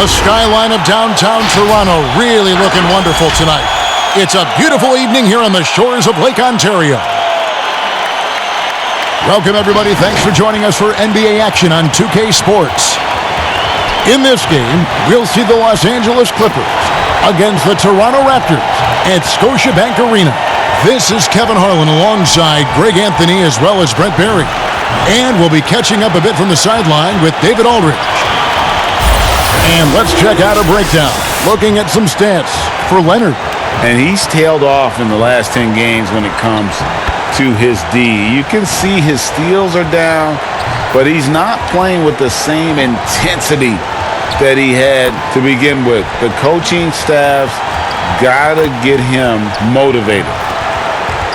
The skyline of downtown Toronto really looking wonderful tonight. It's a beautiful evening here on the shores of Lake Ontario. Welcome, everybody. Thanks for joining us for NBA action on 2K Sports. In this game, we'll see the Los Angeles Clippers against the Toronto Raptors at Scotiabank Arena. This is Kevin Harlan alongside Greg Anthony as well as Brent Barry. And we'll be catching up a bit from the sideline with David Aldridge. And let's check out a breakdown, looking at some stats for Leonard. And he's tailed off in the last 10 games when it comes to his D. You can see his steals are down, but he's not playing with the same intensity that he had to begin with. The coaching staff's got to get him motivated.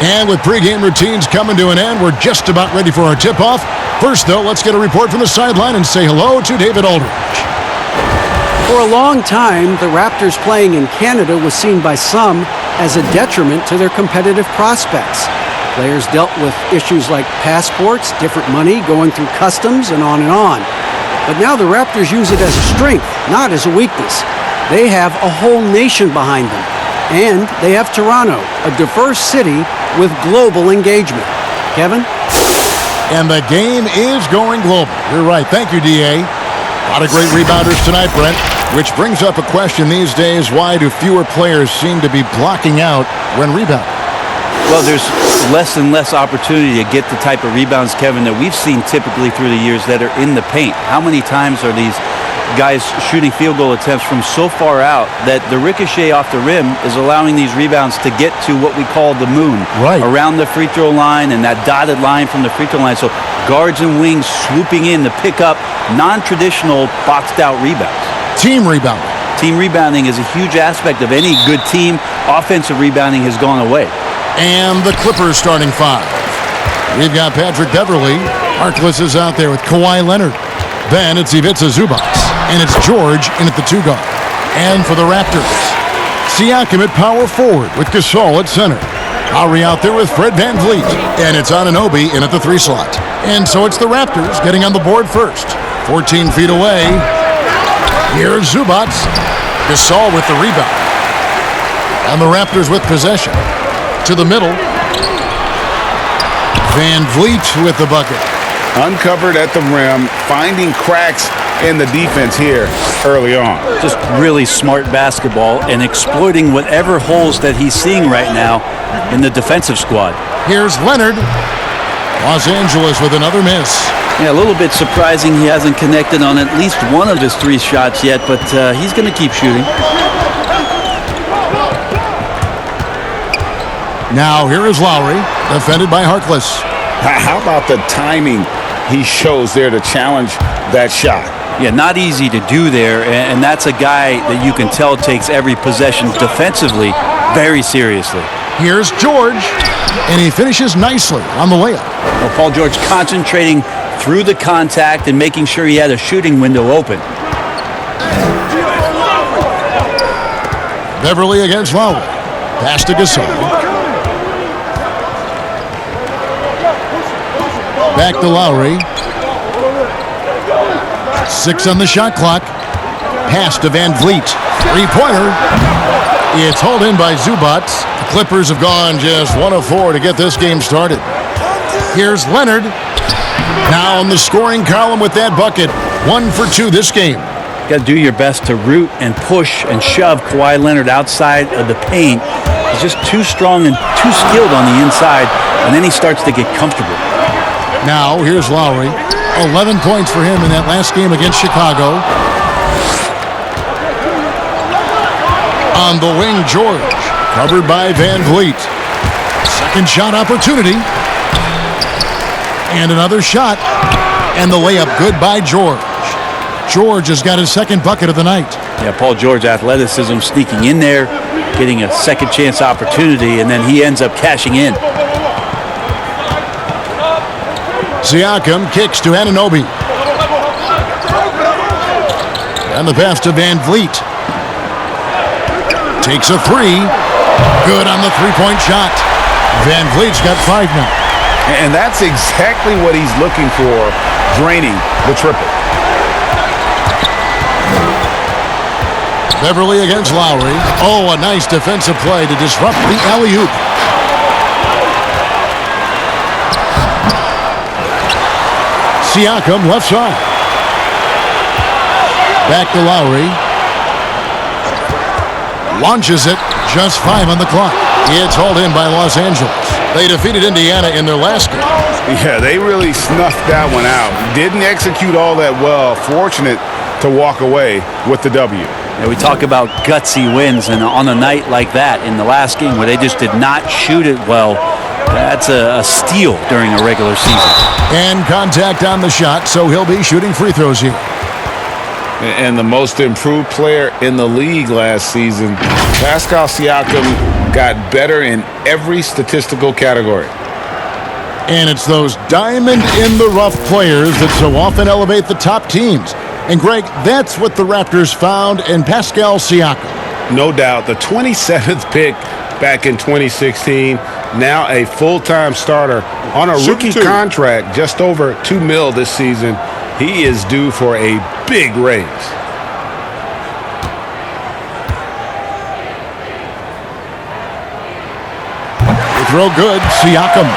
And with pregame routines coming to an end, we're just about ready for our tip-off. First, though, let's get a report from the sideline and say hello to David Aldridge. For a long time, the Raptors playing in Canada was seen by some as a detriment to their competitive prospects. Players dealt with issues like passports, different money, going through customs, and on and on. But now the Raptors use it as a strength, not as a weakness. They have a whole nation behind them. And they have Toronto, a diverse city with global engagement. Kevin? And the game is going global. You're right. Thank you, D.A. A lot of great rebounders tonight, Brent. Which brings up a question these days. Why do fewer players seem to be blocking out when rebounding? Well, there's less and less opportunity to get the type of rebounds, Kevin, that we've seen typically through the years that are in the paint. How many times are these guys shooting field goal attempts from so far out that the ricochet off the rim is allowing these rebounds to get to what we call the moon, right around the free throw line and that dotted line from the free throw line. So guards and wings swooping in to pick up non-traditional boxed out rebounds. Team rebounding. Team rebounding is a huge aspect of any good team. Offensive rebounding has gone away. And the Clippers starting five. We've got Patrick Beverley. Harkless is out there with Kawhi Leonard. Then it's Ivica Zubac. And it's George in at the two guard. And for the Raptors, Siakam at power forward with Gasol at center. Lowry out there with Fred VanVleet. And it's Anunoby in at the three slot. And so it's the Raptors getting on the board first. 14 feet away. Here's Zubac. Gasol with the rebound. And the Raptors with possession. To the middle. VanVleet with the bucket. Uncovered at the rim, finding cracks in the defense here early on. Just really smart basketball and exploiting whatever holes that he's seeing right now in the defensive squad. Here's Leonard. Los Angeles with another miss. Yeah, a little bit surprising he hasn't connected on at least one of his three shots yet, but he's going to keep shooting. Now here is Lowry, defended by Harkless. How about the timing he shows there to challenge that shot? Yeah, not easy to do there, and that's a guy that you can tell takes every possession defensively very seriously. Here's George, and he finishes nicely on the layup. Well, Paul George concentrating through the contact and making sure he had a shooting window open. Beverley against Lowry. Pass to Gasol. Back to Lowry. 6 on the shot clock. Pass to VanVleet. Three-pointer. It's hauled in by Zubac. The Clippers have gone just 1 of 4 to get this game started. Here's Leonard. Now on the scoring column with that bucket. 1 for 2 this game. Got to do your best to root and push and shove Kawhi Leonard outside of the paint. He's just too strong and too skilled on the inside, and then he starts to get comfortable. Now, here's Lowry. 11 points for him in that last game against Chicago. On the wing, George. Covered by VanVleet. Second shot opportunity. And another shot. And the layup good by George. George has got his second bucket of the night. Yeah, Paul George athleticism sneaking in there, getting a second chance opportunity, and then he ends up cashing in. Siakam kicks to Anunoby. And the pass to VanVleet. Takes a three. Good on the three-point shot. VanVleet's got 5 now. And that's exactly what he's looking for, draining the triple. Beverly against Lowry. Oh, a nice defensive play to disrupt the alley-oop. Siakam left side. Back to Lowry. Launches it. Just 5 on the clock. It's hauled in by Los Angeles. They defeated Indiana in their last game. Yeah, they really snuffed that one out. Didn't execute all that well. Fortunate to walk away with the W. And we talk about gutsy wins, and on a night like that in the last game where they just did not shoot it well, that's a steal during a regular season. And contact on the shot, so he'll be shooting free throws here. And the most improved player in the league last season, Pascal Siakam, got better in every statistical category. And it's those diamond-in-the-rough players that so often elevate the top teams. And, Greg, that's what the Raptors found in Pascal Siakam. No doubt. The 27th pick back in 2016, now a full-time starter on a rookie contract, just over $2 million this season. He is due for a big raise. Throw good, Siakam.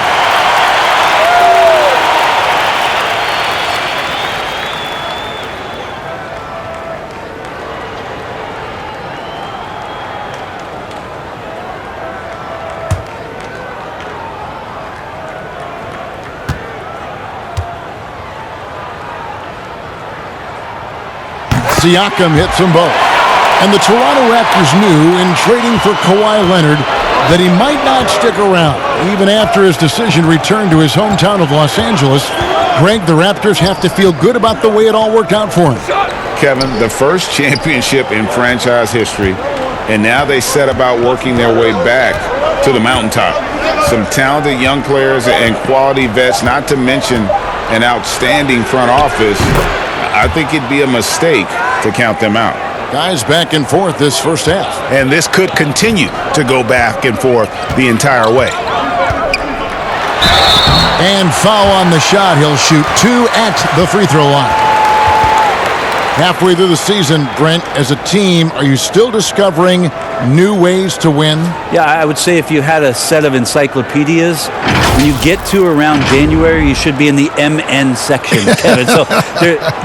Siakam hits them both. And the Toronto Raptors knew in trading for Kawhi Leonard that he might not stick around. Even after his decision returned to his hometown of Los Angeles, Greg, the Raptors have to feel good about the way it all worked out for him. Kevin, the first championship in franchise history, and now they set about working their way back to the mountaintop. Some talented young players and quality vets, not to mention an outstanding front office. I think it'd be a mistake to count them out. Guys back and forth this first half. And this could continue to go back and forth the entire way. And foul on the shot. He'll shoot 2 at the free throw line. Halfway through the season, Brent, as a team, are you still discovering new ways to win? Yeah, I would say if you had a set of encyclopedias, when you get to around January, you should be in the MN section, Kevin. So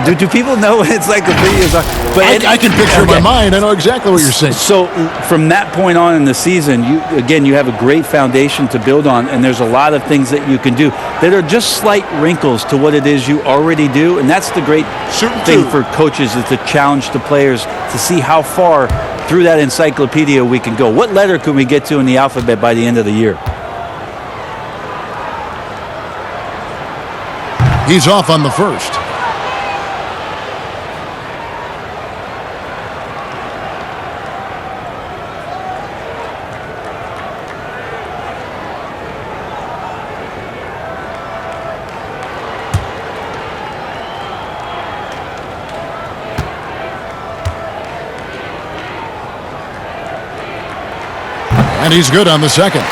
do people know what encyclopedias are? But I can picture in my mind. I know exactly what you're saying. So from that point on in the season, you have a great foundation to build on, and there's a lot of things that you can do that are just slight wrinkles to what it is you already do, and that's the great thing for coaches, is to challenge the players to see how far through that encyclopedia we can go. What letter can we get to in the alphabet by the end of the year? He's off on the first. And he's good on the second.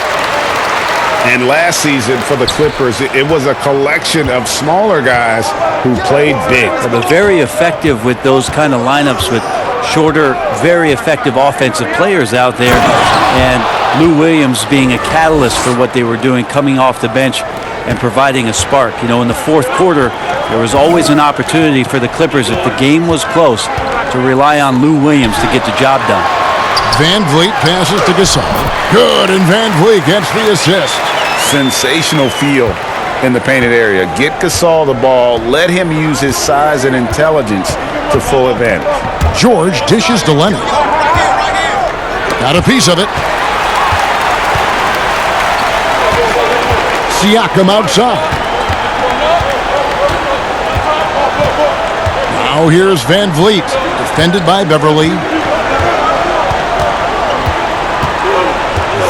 And last season for the Clippers, it was a collection of smaller guys who played big. But very effective with those kind of lineups with shorter, very effective offensive players out there. And Lou Williams being a catalyst for what they were doing, coming off the bench and providing a spark. You know, in the fourth quarter, there was always an opportunity for the Clippers, if the game was close, to rely on Lou Williams to get the job done. Van Vliet passes to Gasol. Good, and Van Vliet gets the assist. Sensational feel in the painted area. Get Gasol the ball. Let him use his size and intelligence to full advantage. George dishes to Leonard. Got a piece of it. Siakam outside. Now here's Van Vliet, defended by Beverly.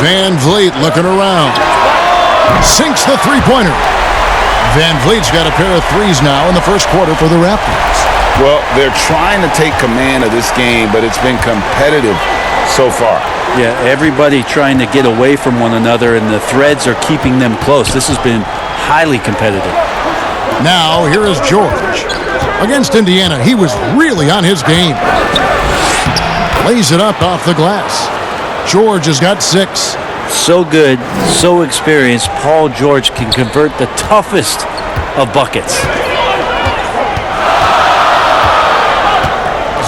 Van Vliet looking around. Sinks the three-pointer. Van Vliet's got a pair of threes now in the first quarter for the Raptors. Well, they're trying to take command of this game, but it's been competitive so far. Yeah, everybody trying to get away from one another, and the threads are keeping them close. This has been highly competitive. Now, here is George. Against Indiana, he was really on his game. Lays it up off the glass. George has got 6. So good, so experienced. Paul George can convert the toughest of buckets.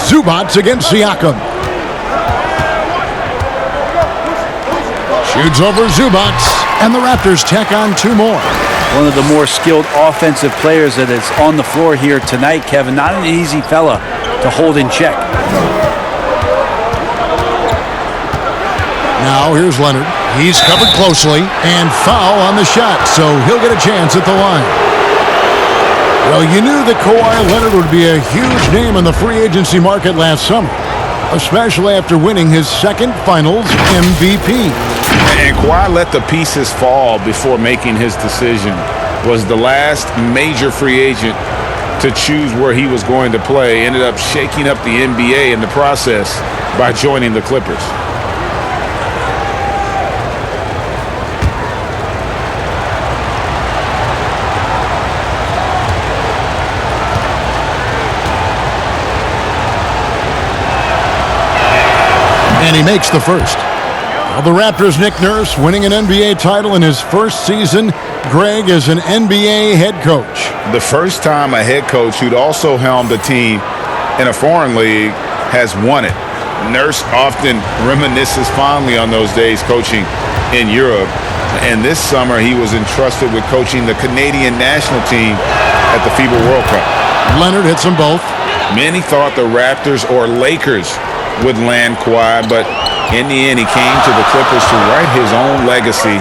Zubac against Siakam. Shoots over Zubac, and the Raptors tack on 2 more. One of the more skilled offensive players that is on the floor here tonight, Kevin. Not an easy fella to hold in check. Now here's Leonard. He's covered closely, and foul on the shot, so he'll get a chance at the line. Well, you knew that Kawhi Leonard would be a huge name on the free agency market last summer, especially after winning his 2nd Finals MVP. And Kawhi let the pieces fall before making his decision. Was the last major free agent to choose where he was going to play. Ended up shaking up the NBA in the process by joining the Clippers. And he makes the first. Well, the Raptors' Nick Nurse winning an NBA title in his first season. Greg is an NBA head coach. The first time a head coach who'd also helmed a team in a foreign league has won it. Nurse often reminisces fondly on those days coaching in Europe. And this summer he was entrusted with coaching the Canadian national team at the FIBA World Cup. Leonard hits them both. Many thought the Raptors or Lakers would land Kawhi, but in the end he came to the Clippers to write his own legacy.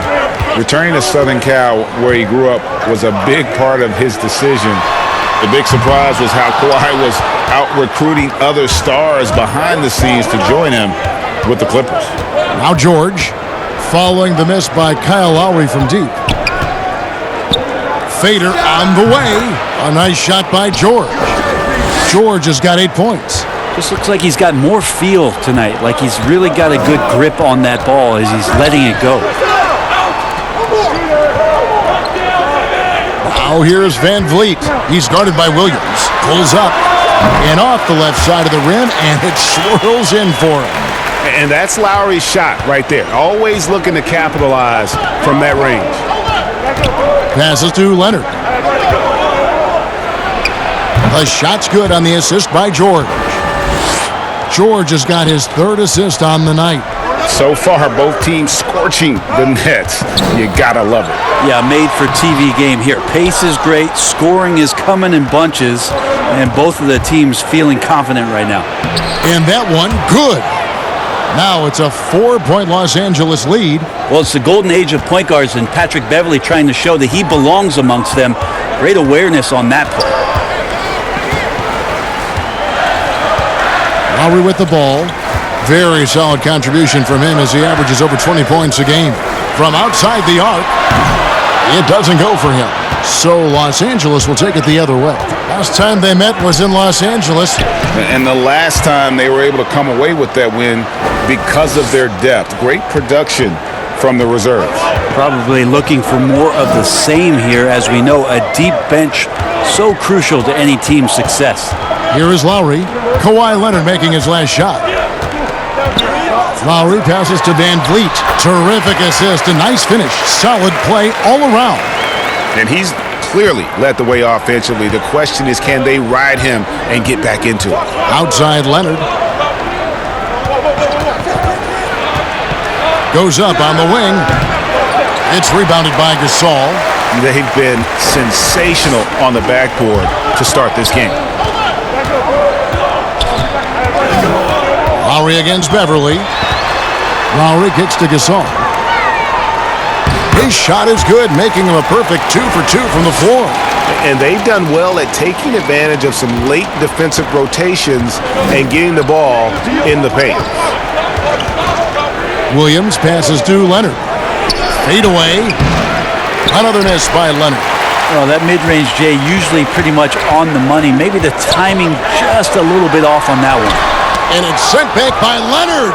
Returning to Southern Cal, where he grew up, was a big part of his decision. The big surprise was how Kawhi was out recruiting other stars behind the scenes to join him with the Clippers. Now George, following the miss by Kyle Lowry from deep. Fader on the way. A nice shot by George. George has got 8 points. Just looks like he's got more feel tonight, like he's really got a good grip on that ball as he's letting it go. Now here's Van Vliet. He's guarded by Williams. Pulls up and off the left side of the rim, and it swirls in for him. And that's Lowry's shot right there. Always looking to capitalize from that range. Passes to Leonard. The shot's good on the assist by George. George has got his 3rd assist on the night. So far, both teams scorching the Nets. You gotta love it. Yeah, made for TV game here. Pace is great, scoring is coming in bunches, and both of the teams feeling confident right now. And that one, good. Now it's a 4-point Los Angeles lead. Well, it's the golden age of point guards, and Patrick Beverley trying to show that he belongs amongst them. Great awareness on that play. Lowry with the ball. Very solid contribution from him as he averages over 20 points a game. From outside the arc, it doesn't go for him. So Los Angeles will take it the other way. Last time they met was in Los Angeles. And the last time they were able to come away with that win because of their depth. Great production from the reserves. Probably looking for more of the same here. As we know, a deep bench so crucial to any team's success. Here is Lowry. Kawhi Leonard making his last shot. Lowry passes to Van Vliet. Terrific assist. A nice finish. Solid play all around. And he's clearly led the way offensively. The question is, can they ride him and get back into it? Outside Leonard. Goes up on the wing. It's rebounded by Gasol. They've been sensational on the backboard to start this game. Lowry against Beverley. Lowry kicks to Gasol. His shot is good, making him a perfect 2 for 2 from the floor. And they've done well at taking advantage of some late defensive rotations and getting the ball in the paint. Williams passes to Leonard. Fade away. Another miss by Leonard. Well, that mid-range, Jay, usually pretty much on the money. Maybe the timing just a little bit off on that one. And it's sent back by Leonard.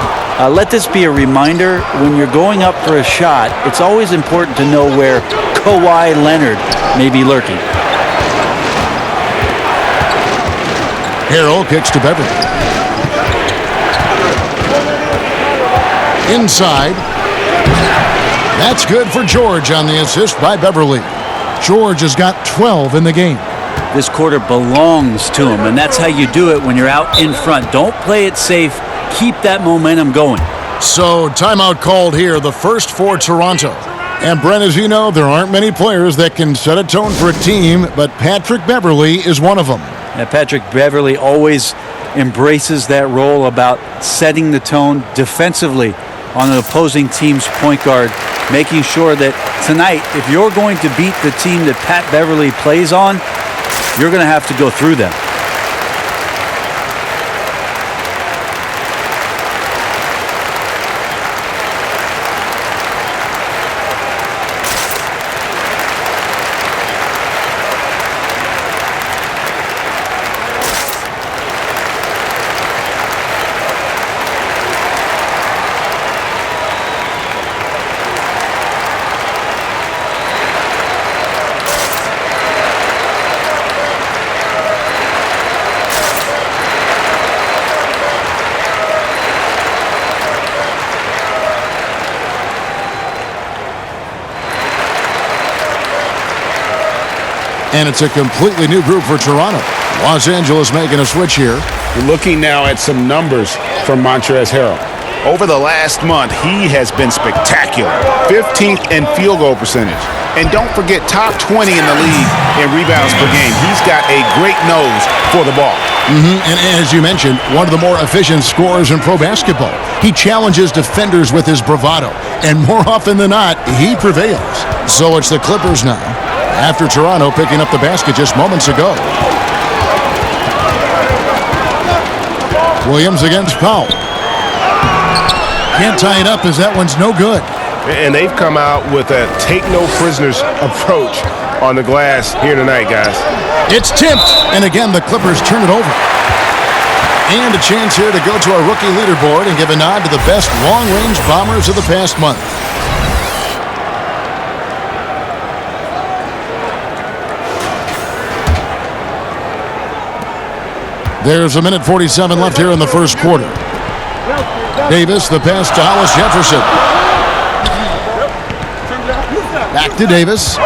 Let this be a reminder, when you're going up for a shot, it's always important to know where Kawhi Leonard may be lurking. Harrell kicks to Beverly. Inside. That's good for George on the assist by Beverly. George has got 12 in the game. This quarter belongs to him, and that's how you do it when you're out in front. Don't play it safe. Keep that momentum going. So, timeout called here, the first for Toronto. And Brent, as you know, there aren't many players that can set a tone for a team, but Patrick Beverly is one of them. Yeah, Patrick Beverly always embraces that role about setting the tone defensively on an opposing team's point guard, making sure that tonight, if you're going to beat the team that Pat Beverly plays on, you're going to have to go through them. And it's a completely new group for Toronto. Los Angeles making a switch here. We're looking now at some numbers from Montrezl Harrell. Over the last month, he has been spectacular. 15th in field goal percentage. And don't forget, top 20 in the league in rebounds per game. He's got a great nose for the ball. And as you mentioned, one of the more efficient scorers in pro basketball. He challenges defenders with his bravado. And more often than not, he prevails. So it's the Clippers now, after Toronto picking up the basket just moments ago. Williams against Powell. Can't tie it up as that one's no good. And they've come out with a take-no-prisoners approach on the glass here tonight, guys. It's tipped, and again, the Clippers turn it over. And a chance here to go to our rookie leaderboard and give a nod to the best long-range bombers of the past month. There's a minute 47 left here in the first quarter. Davis, the pass to Hollis Jefferson. Back to Davis.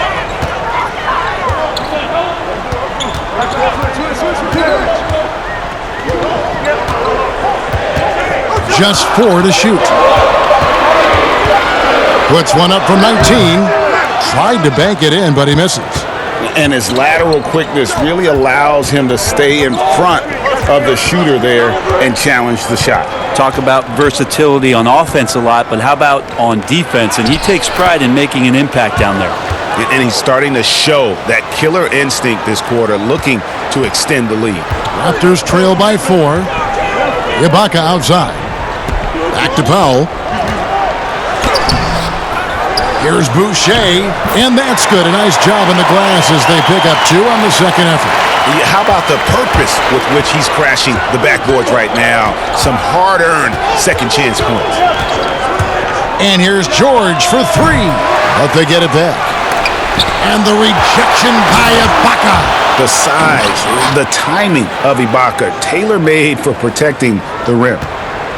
Just 4 to shoot. Puts one up from 19. Tried to bank it in, but he misses. And his lateral quickness really allows him to stay in front of the shooter there and challenge the shot. Talk about versatility on offense a lot, but how about on defense? And he takes pride in making an impact down there. And he's starting to show that killer instinct this quarter, looking to extend the lead. Raptors trail by 4. Ibaka outside. Back to Powell. Here's Boucher, and that's good. A nice job in the glass as they pick up 2 on the second effort. How about the purpose with which he's crashing the backboards right now? Some hard-earned second chance points. And here's George for 3, but they get it back. And the rejection by Ibaka. The size, the timing of Ibaka, tailor-made for protecting the rim.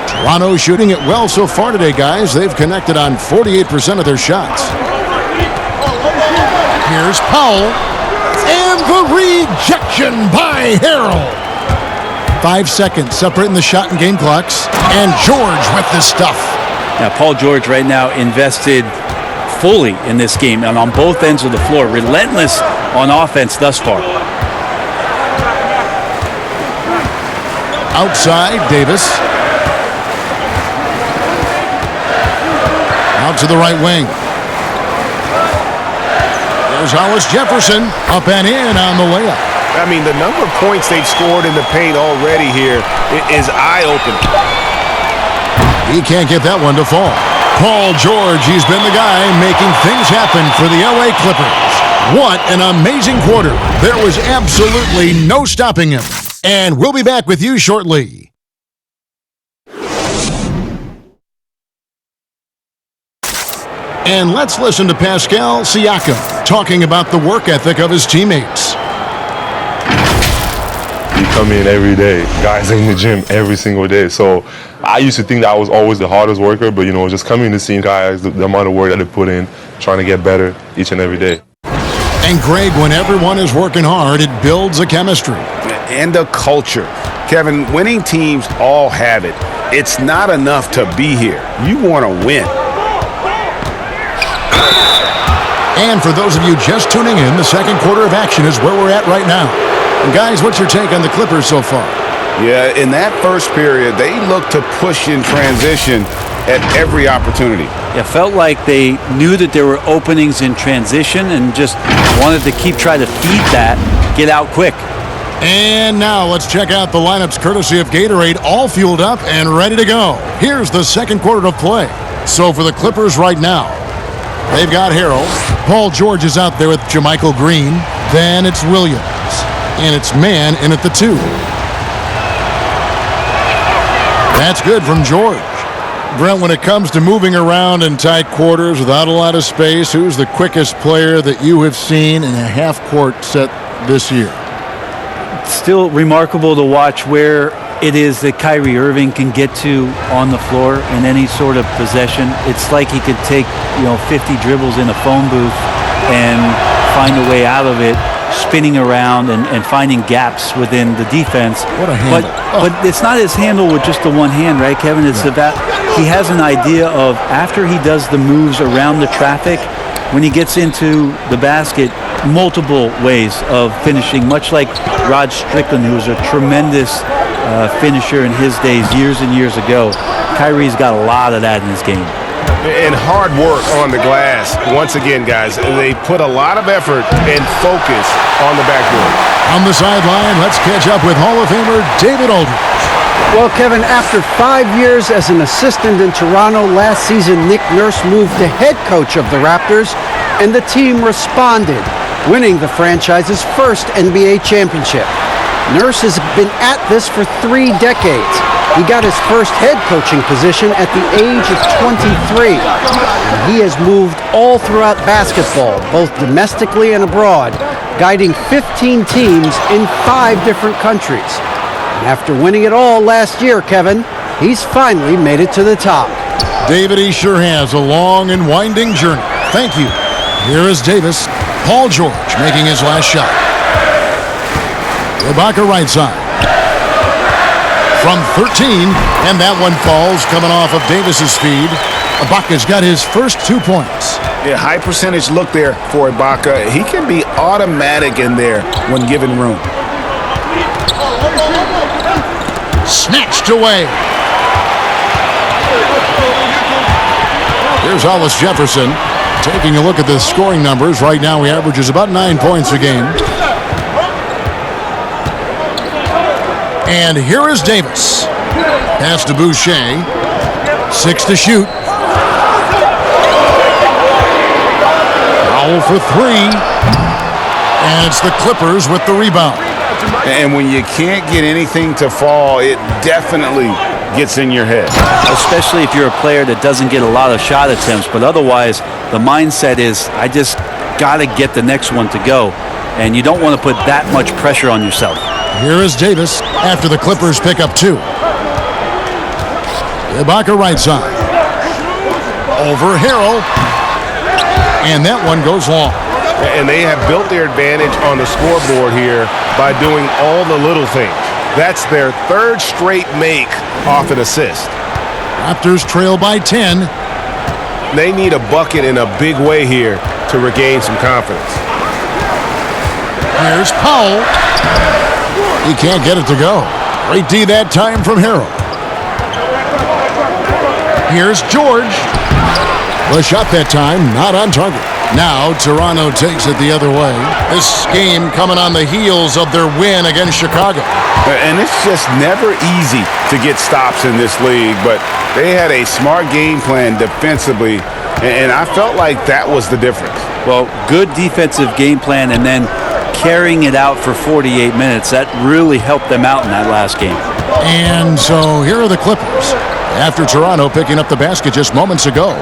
Toronto shooting it well so far today, guys. They've connected on 48% of their shots. Here's Powell. And the rejection by Harrell. 5 seconds separating the shot and game clocks. And George with the stuff. Now, Paul George right now invested fully in this game and on both ends of the floor. Relentless on offense thus far. Outside, Davis. Out to the right wing. There's Hollis Jefferson. Up and in on the layup. I mean, the number of points they've scored in the paint already here is eye-opening. He can't get that one to fall. Paul George, he's been the guy making things happen for the LA Clippers. What an amazing quarter. There was absolutely no stopping him. And we'll be back with you shortly. And let's listen to Pascal Siakam talking about the work ethic of his teammates. You come in every day. Guys in the gym every single day. So I used to think that I was always the hardest worker, but, just coming to see guys, the amount of work that they put in, trying to get better each and every day. And Greg, when everyone is working hard, it builds a chemistry. And a culture. Kevin, winning teams all have it. It's not enough to be here. You want to win. And for those of you just tuning in, the second quarter of action is where we're at right now. And guys, what's your take on the Clippers so far? Yeah, in that first period, they looked to push in transition at every opportunity. It felt like they knew that there were openings in transition and just wanted to try to feed that, get out quick. And now let's check out the lineups courtesy of Gatorade, all fueled up and ready to go. Here's the second quarter of play. So for the Clippers right now, they've got Harrell. Paul George is out there with Jermichael Green. Then it's Williams. And it's Man in at the 2. That's good from George. Brent, when it comes to moving around in tight quarters without a lot of space, who's the quickest player that you have seen in a half-court set this year? Still remarkable to watch where it is that Kyrie Irving can get to on the floor in any sort of possession. It's like he could take 50 dribbles in a phone booth and find a way out of it, spinning around and finding gaps within the defense. What a handle. But it's not his handle with just the one hand, right, Kevin? It's about he has an idea of after he does the moves around the traffic, when he gets into the basket, multiple ways of finishing, much like Rod Strickland, who was a tremendous finisher in his days years and years ago. Kyrie's got a lot of that in his game. And hard work on the glass. Once again, guys, they put a lot of effort and focus on the backboard. On the sideline, let's catch up with Hall of Famer David Aldridge. Well, Kevin, after 5 years as an assistant in Toronto, last season Nick Nurse moved to head coach of the Raptors, and the team responded, winning the franchise's first NBA championship. Nurse has been at this for 3 decades. He got his first head coaching position at the age of 23. And he has moved all throughout basketball, both domestically and abroad, guiding 15 teams in 5 different countries. And after winning it all last year, Kevin, he's finally made it to the top. David, he sure has a long and winding journey. Thank you. Here is Davis. Paul George making his last shot. Ibaka right side. From 13, and that one falls coming off of Davis's feed. Ibaka's got his first 2 points. Yeah, high percentage look there for Ibaka. He can be automatic in there when given room. Snatched away. Here's Hollis Jefferson. Taking a look at the scoring numbers. Right now he averages about 9 points a game. And here is Davis. Pass to Boucher. 6 to shoot. Foul for 3. And it's the Clippers with the rebound. And when you can't get anything to fall, it definitely gets in your head. Especially if you're a player that doesn't get a lot of shot attempts, but otherwise the mindset is, I just got to get the next one to go. And you don't want to put that much pressure on yourself. Here is Davis after the Clippers pick up 2. Ibaka right side. Over Harrell. And that one goes long. And they have built their advantage on the scoreboard here by doing all the little things. That's their 3rd straight make off an assist. Raptors trail by 10. They need a bucket in a big way here to regain some confidence. Here's Powell. He can't get it to go. Great D that time from Harrell. Here's George. The shot that time, not on target. Now Toronto takes it the other way. This game coming on the heels of their win against Chicago. And it's just never easy to get stops in this league, but they had a smart game plan defensively, and I felt like that was the difference. Well, good defensive game plan and then carrying it out for 48 minutes. That really helped them out in that last game. And so here are the Clippers after Toronto picking up the basket just moments ago.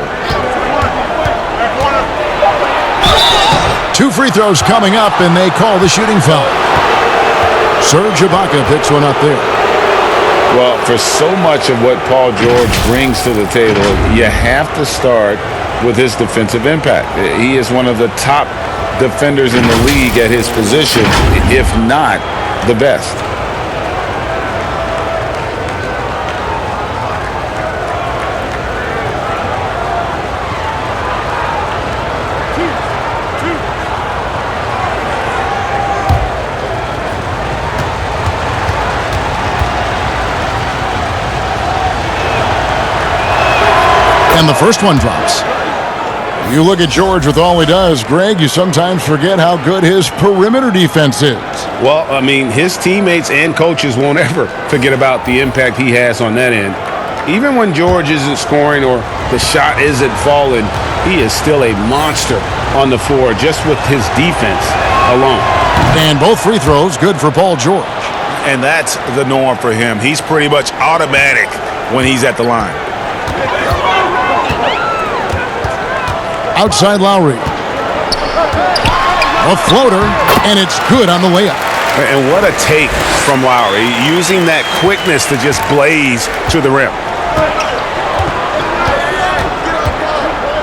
2 free throws coming up, and they call the shooting foul. Serge Ibaka picks one up there. Well, for so much of what Paul George brings to the table, you have to start with his defensive impact. He is one of the top defenders in the league at his position, if not the best. And the first one drops. You look at George with all he does, Greg, you sometimes forget how good his perimeter defense is. Well, I mean, his teammates and coaches won't ever forget about the impact he has on that end. Even when George isn't scoring or the shot isn't falling, he is still a monster on the floor just with his defense alone. And both free throws good for Paul George. And that's the norm for him. He's pretty much automatic when he's at the line. Outside Lowry. A floater, and it's good on the layup. And what a take from Lowry, using that quickness to just blaze to the rim.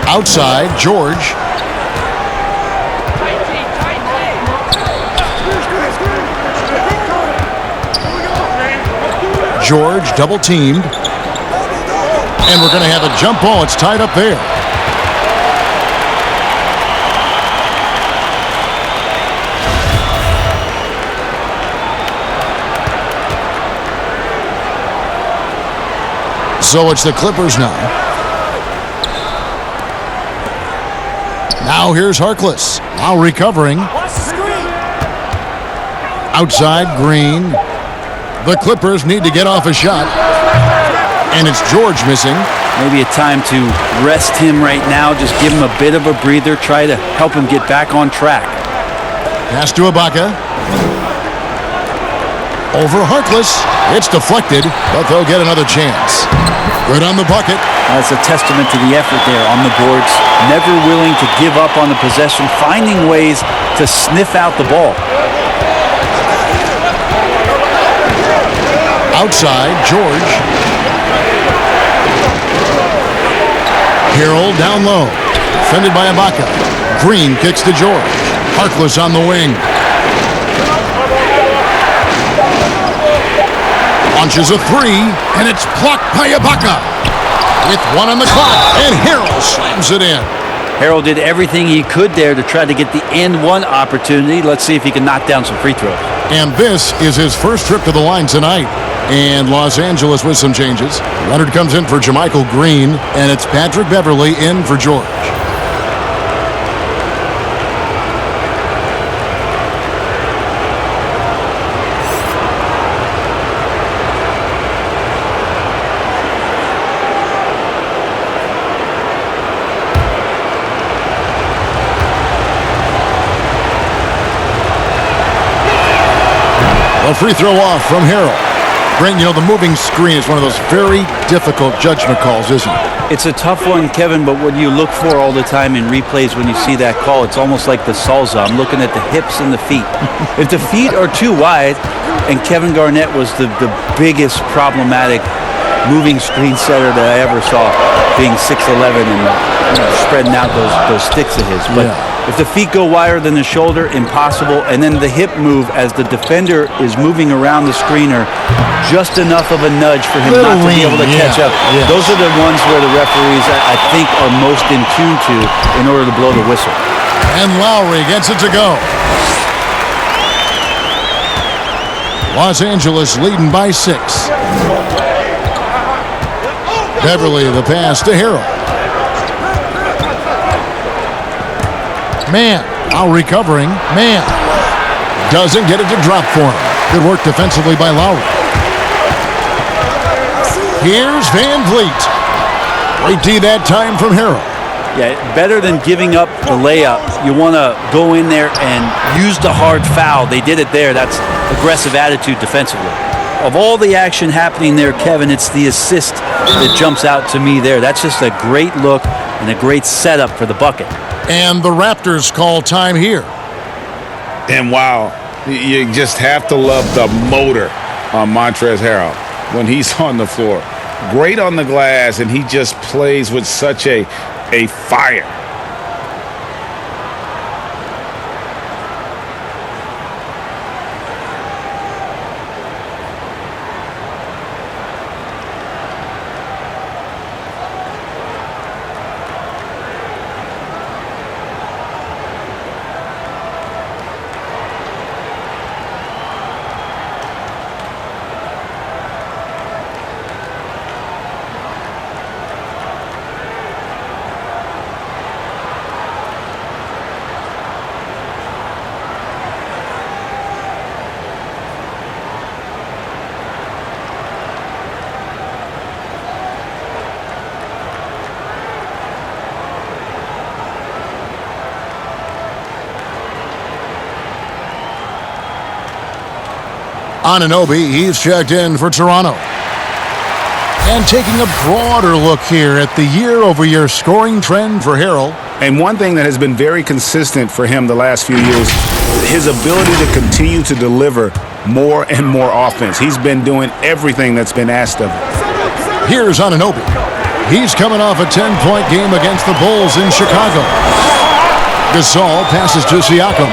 Outside, George. George double teamed. And we're going to have a jump ball. It's tied up there. So it's the Clippers now. Now here's Harkless. Now recovering. Outside, Green. The Clippers need to get off a shot. And it's George missing. Maybe a time to rest him right now. Just give him a bit of a breather. Try to help him get back on track. Pass to Ibaka. Over Harkless. It's deflected, but they'll get another chance. Good on the bucket. That's a testament to the effort there on the boards. Never willing to give up on the possession, finding ways to sniff out the ball. Outside, George. Harrell down low. Defended by Ibaka. Green kicks to George. Harkless on the wing. Launches a three, and it's blocked by Ibaka. With one on the clock, and Harrell slams it in. Harrell did everything he could there to try to get the and one opportunity. Let's see if he can knock down some free throws. And this is his first trip to the line tonight. And Los Angeles with some changes. Leonard comes in for JaMychal Green, and it's Patrick Beverley in for George. A free throw off from Harrell. Brent, you know, the moving screen is one of those very difficult judgment calls, isn't it? It's a tough one, Kevin, but what you look for all the time in replays when you see that call, it's almost like the salsa. I'm looking at the hips and the feet. If the feet are too wide, and Kevin Garnett was the biggest problematic moving screen setter that I ever saw, being 6'11" and spreading out those sticks of his. But if the feet go wider than the shoulder, impossible. And then the hip move as the defender is moving around the screener, just enough of a nudge for him not to be able to catch up. Yeah. Those are the ones where the referees, I think, are most in tune to in order to blow the whistle. And Lowry gets it to go. Los Angeles leading by 6. Beverley, the pass to Harrell. Man, now recovering. Man, doesn't get it to drop for him. Good work defensively by Lowry. Here's Van Vliet. Great D that time from Harrell. Yeah, better than giving up the layup. You want to go in there and use the hard foul. They did it there. That's aggressive attitude defensively. Of all the action happening there, Kevin, it's the assist that jumps out to me there. That's just a great look and a great setup for the bucket. And the Raptors call time here. And wow, You just have to love the motor on Montrezl Harrell when he's on the floor. Great on the glass, and he just plays with such a fire. Anunoby, he's checked in for Toronto. And taking a broader look here at the year-over-year scoring trend for Harrell. And one thing that has been very consistent for him the last few years, his ability to continue to deliver more and more offense. He's been doing everything that's been asked of him. Here's Anunoby. He's coming off a 10-point game against the Bulls in Chicago. Gasol passes to Siakam.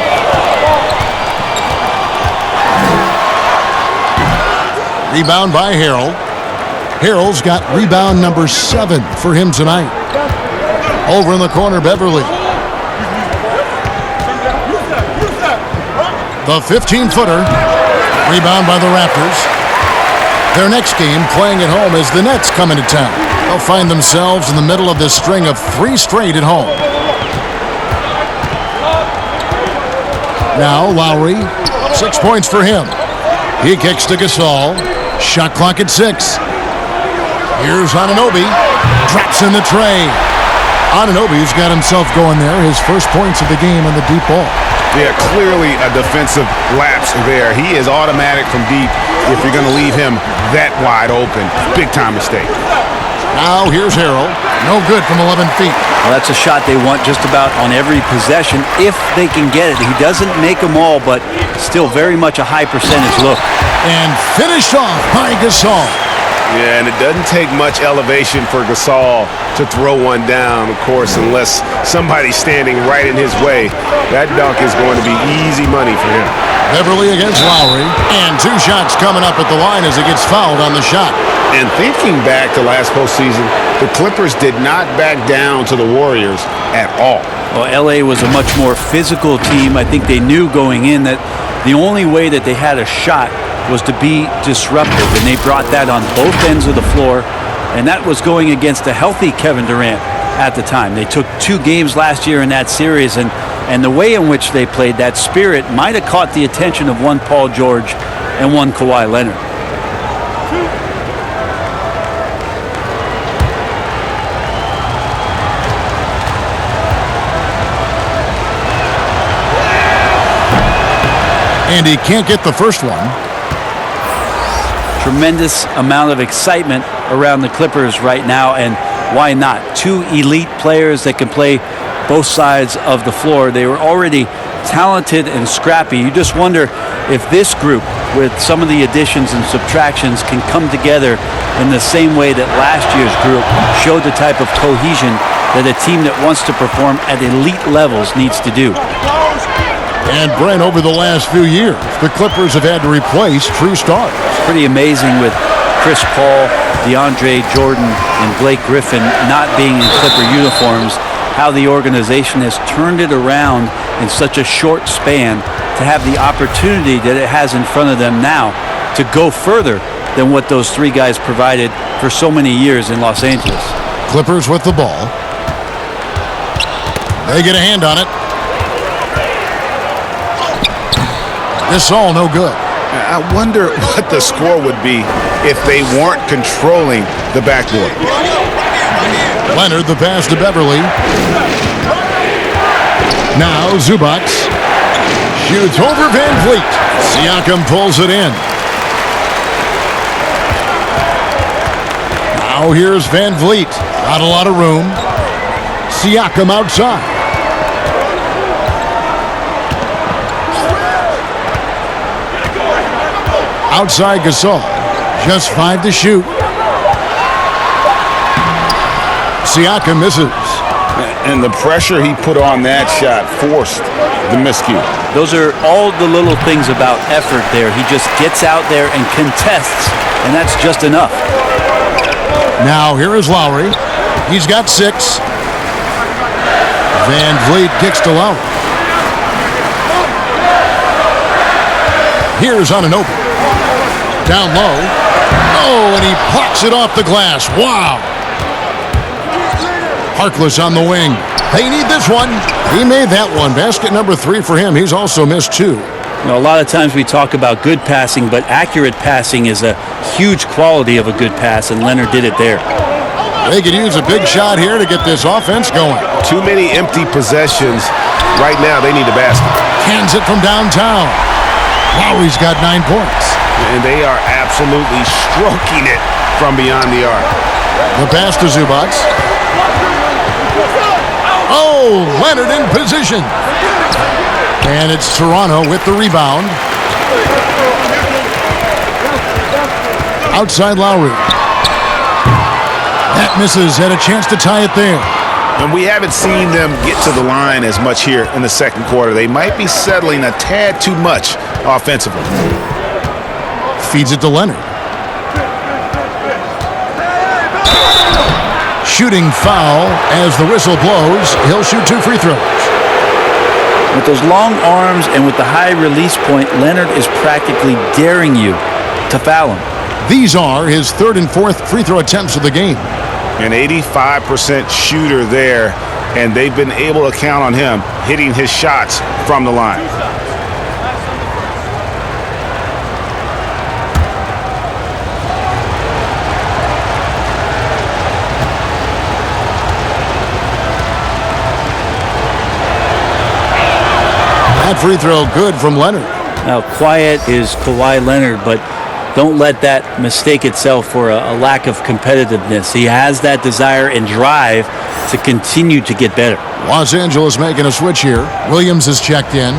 Rebound by Harrell. Harrell's got rebound number 7 for him tonight. Over in the corner, Beverly. The 15-footer. Rebound by the Raptors. Their next game playing at home as the Nets come into town. They'll find themselves in the middle of this string of 3 straight at home. Now Lowry, 6 points for him. He kicks to Gasol. Shot clock at 6. Here's Anunoby. Drops in the tray. Anunoby's got himself going there. His first points of the game on the deep ball. Yeah, clearly a defensive lapse there. He is automatic from deep if you're going to leave him that wide open. Big time mistake. Now here's Harrell. No good from 11 feet. Well, that's a shot they want just about on every possession if they can get it. He doesn't make them all, but still very much a high percentage look. And finished off by Gasol. Yeah, and it doesn't take much elevation for Gasol to throw one down, of course, unless somebody's standing right in his way. That dunk is going to be easy money for him. Beverly against Lowry. And 2 shots coming up at the line as he gets fouled on the shot. And thinking back to last postseason, the Clippers did not back down to the Warriors at all. Well, LA was a much more physical team. I think they knew going in that the only way that they had a shot was to be disruptive, and they brought that on both ends of the floor, and that was going against a healthy Kevin Durant at the time. They took 2 games last year in that series, and the way in which they played, that spirit might have caught the attention of one Paul George and one Kawhi Leonard. And he can't get the first one. Tremendous amount of excitement around the Clippers right now, and why not? 2 elite players that can play both sides of the floor. They were already talented and scrappy. You just wonder if this group, with some of the additions and subtractions, can come together in the same way that last year's group showed the type of cohesion that a team that wants to perform at elite levels needs to do. And Brent, over the last few years, the Clippers have had to replace true stars. It's pretty amazing with Chris Paul, DeAndre Jordan, and Blake Griffin not being in Clipper uniforms, how the organization has turned it around in such a short span to have the opportunity that it has in front of them now to go further than what those 3 guys provided for so many years in Los Angeles. Clippers with the ball. They get a hand on it. Gasol, no good. I wonder what the score would be if they weren't controlling the backboard. Leonard, the pass to Beverly. Now Zubac shoots over Van Vliet. Siakam pulls it in. Now here's Van Vliet. Not a lot of room. Siakam outside. Outside Gasol. Just 5 to shoot. Siakam misses. And the pressure he put on that shot forced the miscue. Those are all the little things about effort there. He just gets out there and contests, and that's just enough. Now here is Lowry. He's got 6. Van Vliet kicks to Lowry. Here's on an open. Down low. Oh, and he plucks it off the glass. Wow. Harkless on the wing. They need this one. He made that one. Basket number 3 for him. He's also missed 2. You know, a lot of times we talk about good passing, but accurate passing is a huge quality of a good pass, and Leonard did it there. They could use a big shot here to get this offense going. Too many empty possessions. Right now, they need a basket. Hands it from downtown. Lowry's got 9 points. And they are absolutely stroking it from beyond the arc. The pass to Zubac. Oh, Leonard in position. And it's Toronto with the rebound. Outside Lowry. That misses. Had a chance to tie it there. And we haven't seen them get to the line as much here in the second quarter. They might be settling a tad too much offensively. Feeds it to Leonard. Shooting foul as the whistle blows. He'll shoot 2 free throws. With those long arms and with the high release point, Leonard is practically daring you to foul him. These are his 3rd and 4th free throw attempts of the game. An 85% shooter there, and they've been able to count on him hitting his shots from the line. That free throw good from Leonard. Now, quiet is Kawhi Leonard, but don't let that mistake itself for a lack of competitiveness. He has that desire and drive to continue to get better. Los Angeles making a switch here. Williams is checked in.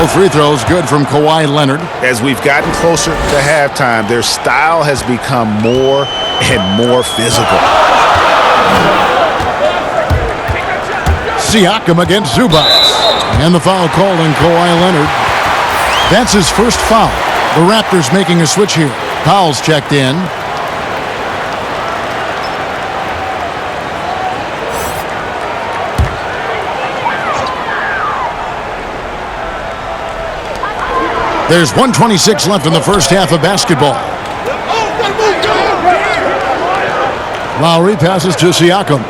Both free throws good from Kawhi Leonard. As we've gotten closer to halftime, their style has become more and more physical. Siakam against Zubac. And the foul called on Kawhi Leonard. That's his first foul. The Raptors making a switch here. Powell's checked in. There's 1:26 left in the first half of basketball. Lowry passes to Siakam.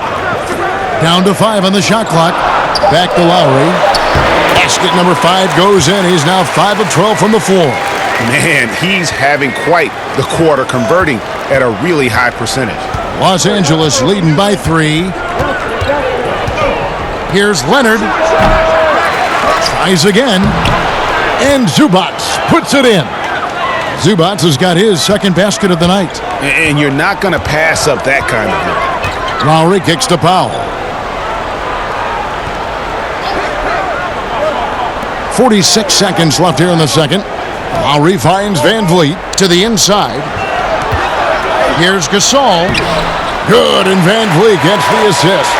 Down to 5 on the shot clock. Back to Lowry. Basket number 5 goes in. He's now 5 of 12 from the floor. Man, he's having quite the quarter, converting at a really high percentage. Los Angeles leading by 3. Here's Leonard. Tries again. And Zubac puts it in. Zubac has got his second basket of the night. And you're not going to pass up that kind of thing. Lowry kicks to Powell. 46 seconds left here in the second. Lowry finds Van Vliet to the inside. Here's Gasol. Good, and Van Vliet gets the assist.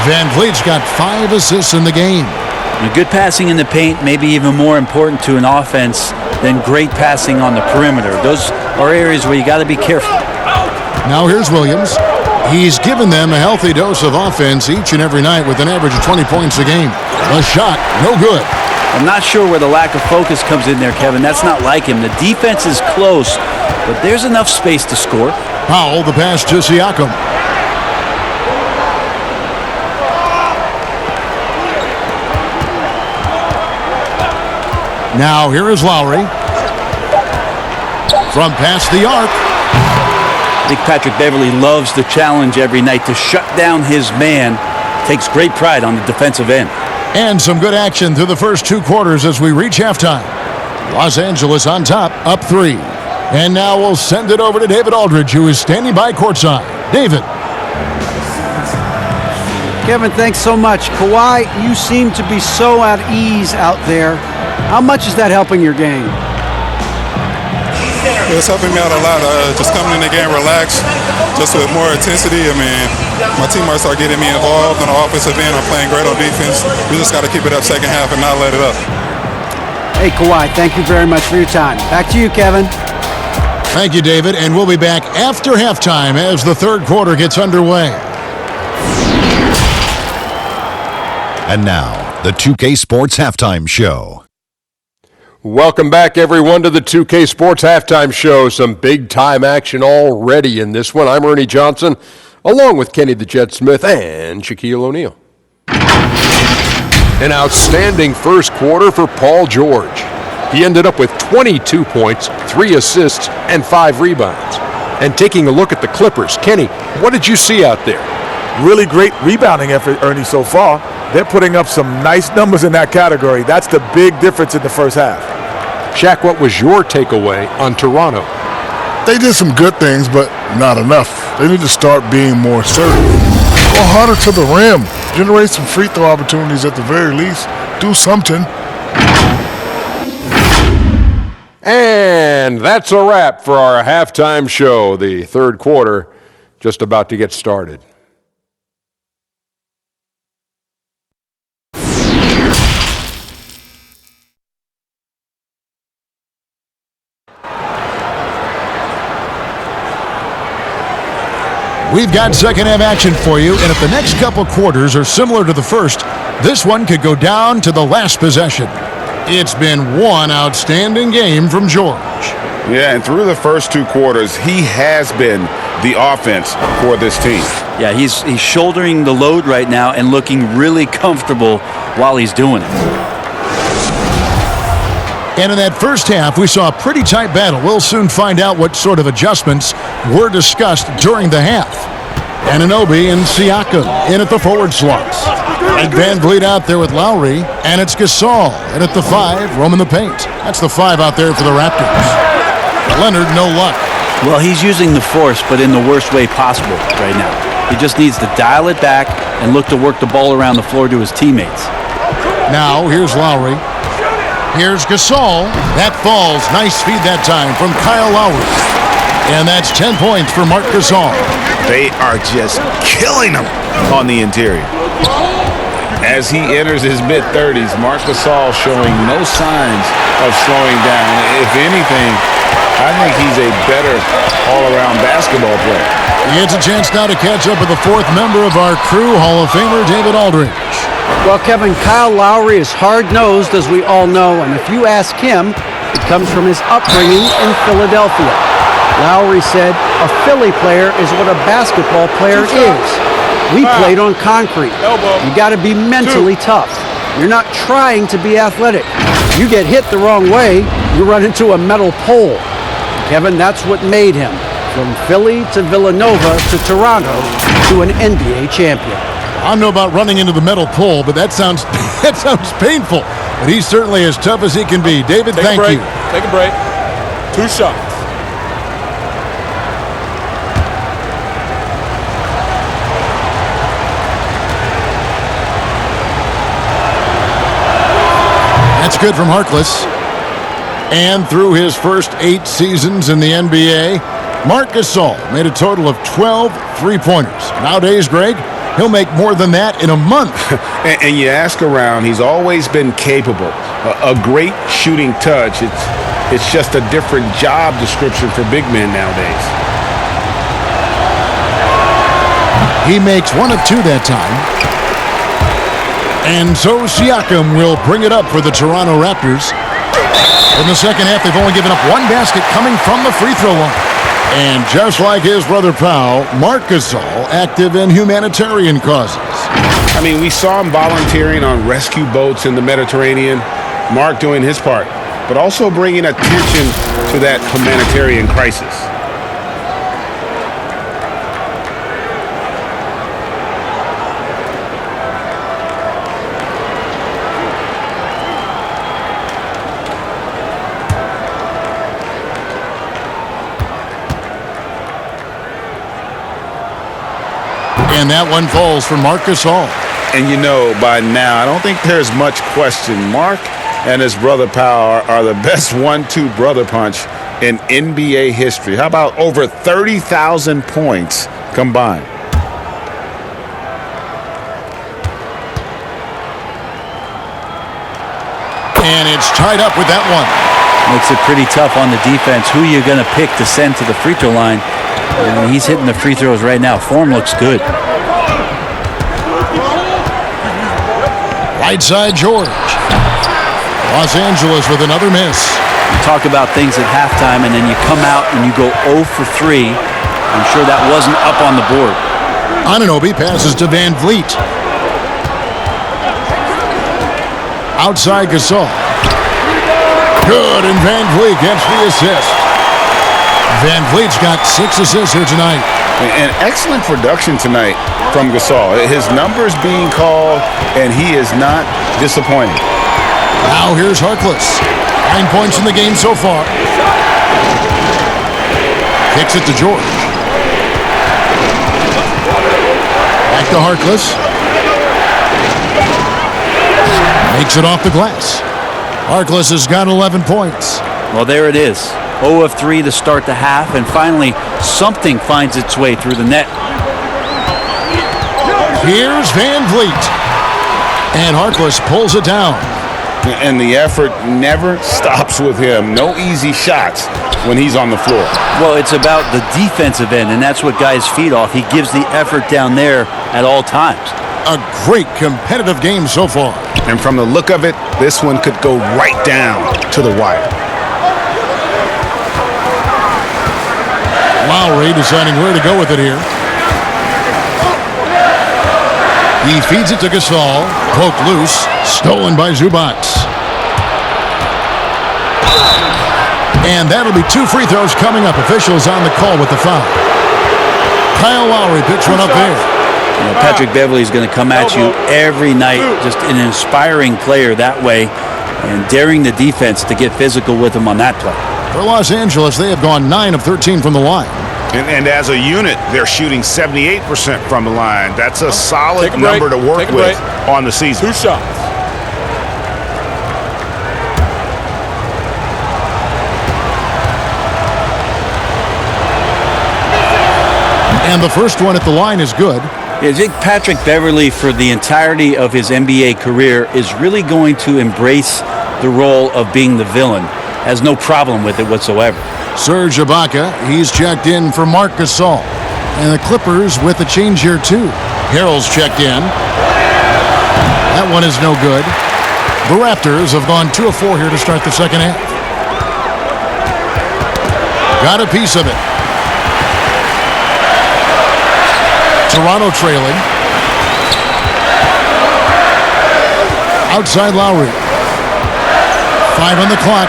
Van Vliet's got 5 assists in the game. Good passing in the paint may be even more important to an offense than great passing on the perimeter. Those are areas where you got to be careful. Now here's Williams. He's given them a healthy dose of offense each and every night with an average of 20 points a game. The shot, no good. I'm not sure where the lack of focus comes in there, Kevin. That's not like him. The defense is close, but there's enough space to score. Powell, the pass to Siakam. Now here is Lowry. From past the arc. I think Patrick Beverley loves the challenge every night to shut down his man. Takes great pride on the defensive end. And some good action through the first 2 quarters as we reach halftime. Los Angeles on top, up 3. And now we'll send it over to David Aldridge, who is standing by courtside. David. Kevin, thanks so much. Kawhi, you seem to be so at ease out there. How much is that helping your game? It's helping me out a lot. Just coming in the game relaxed, just with more intensity. I mean, my teammates are getting me involved on the offensive end. I'm playing great on defense. We just got to keep it up second half and not let it up. Hey, Kawhi, thank you very much for your time. Back to you, Kevin. Thank you, David, and we'll be back after halftime as the third quarter gets underway. And now, the 2K Sports Halftime Show. Welcome back, everyone, to the 2K Sports Halftime Show. Some big-time action already in this one. I'm Ernie Johnson, along with Kenny the Jet Smith and Shaquille O'Neal. An outstanding first quarter for Paul George. He ended up with 22 points, 3 assists, and 5 rebounds. And taking a look at the Clippers, Kenny, what did you see out there? Really great rebounding effort, Ernie, so far. They're putting up some nice numbers in that category. That's the big difference in the first half. Shaq, what was your takeaway on Toronto? They did some good things, but not enough. They need to start being more assertive. Go harder to the rim. Generate some free throw opportunities at the very least. Do something. And that's a wrap for our halftime show. The third quarter just about to get started. We've got second half action for you, and if the next couple quarters are similar to the first, this one could go down to the last possession. It's been one outstanding game from George. Yeah, and through the first two quarters, he has been the offense for this team. Yeah, he's shouldering the load right now and looking really comfortable while he's doing it. And in that first half, we saw a pretty tight battle. We'll soon find out what sort of adjustments were discussed during the half. Anunoby and Siakam in at the forward slots. And Van Vliet out there with Lowry. And it's Gasol in at the 5, roaming the paint. That's the 5 out there for the Raptors. Leonard, no luck. Well, he's using the force, but in the worst way possible right now. He just needs to dial it back and look to work the ball around the floor to his teammates. Now, here's Lowry. Here's Gasol. That falls. Nice feed that time from Kyle Lowry. And that's 10 points for Marc Gasol. They are just killing him on the interior. As he enters his mid-30s, Marc Gasol showing no signs of slowing down. If anything, I think he's a better all-around basketball player. He gets a chance now to catch up with the fourth member of our crew, Hall of Famer David Aldridge. Well, Kevin, Kyle Lowry is hard-nosed, as we all know, and if you ask him, it comes from his upbringing in Philadelphia. Lowry said, a Philly player is what a basketball player is. We played on concrete. You got to be mentally tough. You're not trying to be athletic. You get hit the wrong way, you run into a metal pole. Kevin, that's what made him. From Philly to Villanova to Toronto to an NBA champion. I don't know about running into the metal pole, but that sounds painful. But he's certainly as tough as he can be. David, thank you. Take a break. 2 shots. That's good from Harkless. And through his first 8 seasons in the NBA, Marc Gasol made a total of 12 three-pointers. Nowadays, Greg, he'll make more than that in a month. and you ask around, he's always been capable. A great shooting touch. It's just a different job description for big men nowadays. He makes 1 of 2 that time. And so Siakam will bring it up for the Toronto Raptors. In the second half, they've only given up 1 basket coming from the free throw line. And just like his brother Powell, Marc Gasol active in humanitarian causes. I mean, we saw him volunteering on rescue boats in the Mediterranean. Mark doing his part, but also bringing attention to that humanitarian crisis. And And that one falls for Marc Gasol. And you know, by now, I don't think there's much question. Mark and his brother Powell are the best 1-2 brother punch in NBA history. How about over 30,000 points combined? And it's tied up with that one. Makes it pretty tough on the defense. Who you're going to pick to send to the free throw line? And he's hitting the free throws right now. Form looks good. Right side, George. Los Angeles with another miss. You talk about things at halftime, and then you come out and you go 0 for 3. I'm sure that wasn't up on the board. Anunoby passes to Van Vliet. Outside Gasol. Good, and Van Vliet gets the assist. Van Vliet's got 6 assists here tonight. And excellent production tonight from Gasol. His numbers being called, and he is not disappointing. Now here's Harkless. 9 points in the game so far. Kicks it to George. Back to Harkless. Makes it off the glass. Harkless has got 11 points. Well, there it is. 0 of 3 to start the half, and finally something finds its way through the net. Here's Van Vliet. And Harkless pulls it down. And the effort never stops with him. No easy shots when he's on the floor. Well, it's about the defensive end, and that's what guys feed off. He gives the effort down there at all times. A great competitive game so far. And from the look of it, this one could go right down to the wire. Lowry deciding where to go with it here. He feeds it to Gasol. Poked loose. Stolen by Zubac. And that'll be 2 free throws coming up. Officials on the call with the foul. Kyle Lowry picks one up there. You know, Patrick Beverley is going to come at you every night. Just an inspiring player that way. And daring the defense to get physical with him on that play. For Los Angeles, they have gone 9 of 13 from the line. And as a unit, they're shooting 78% from the line. That's a solid number to work with on the season. 2 shots. And the first one at the line is good. I think Patrick Beverley, for the entirety of his NBA career, is really going to embrace the role of being the villain. Has no problem with it whatsoever. Serge Ibaka, he's checked in for Marc Gasol. And the Clippers with a change here too. Harrell's checked in. That one is no good. The Raptors have gone 2 of 4 here to start the second half. Got a piece of it. Toronto trailing. Outside Lowry. 5 on the clock.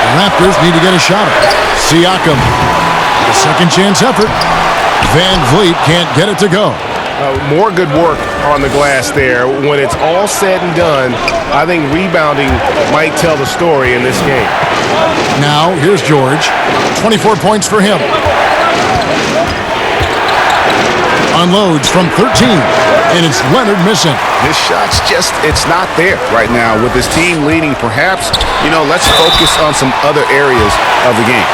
The Raptors need to get a shot at it. Siakam. The second chance effort. Van Vliet can't get it to go. More good work on the glass there. When it's all said and done, I think rebounding might tell the story in this game. Now, here's George. 24 points for him. Unloads from 13, and it's Leonard missing. His shot's just, it's not there right now. With his team leading, perhaps, let's focus on some other areas of the game.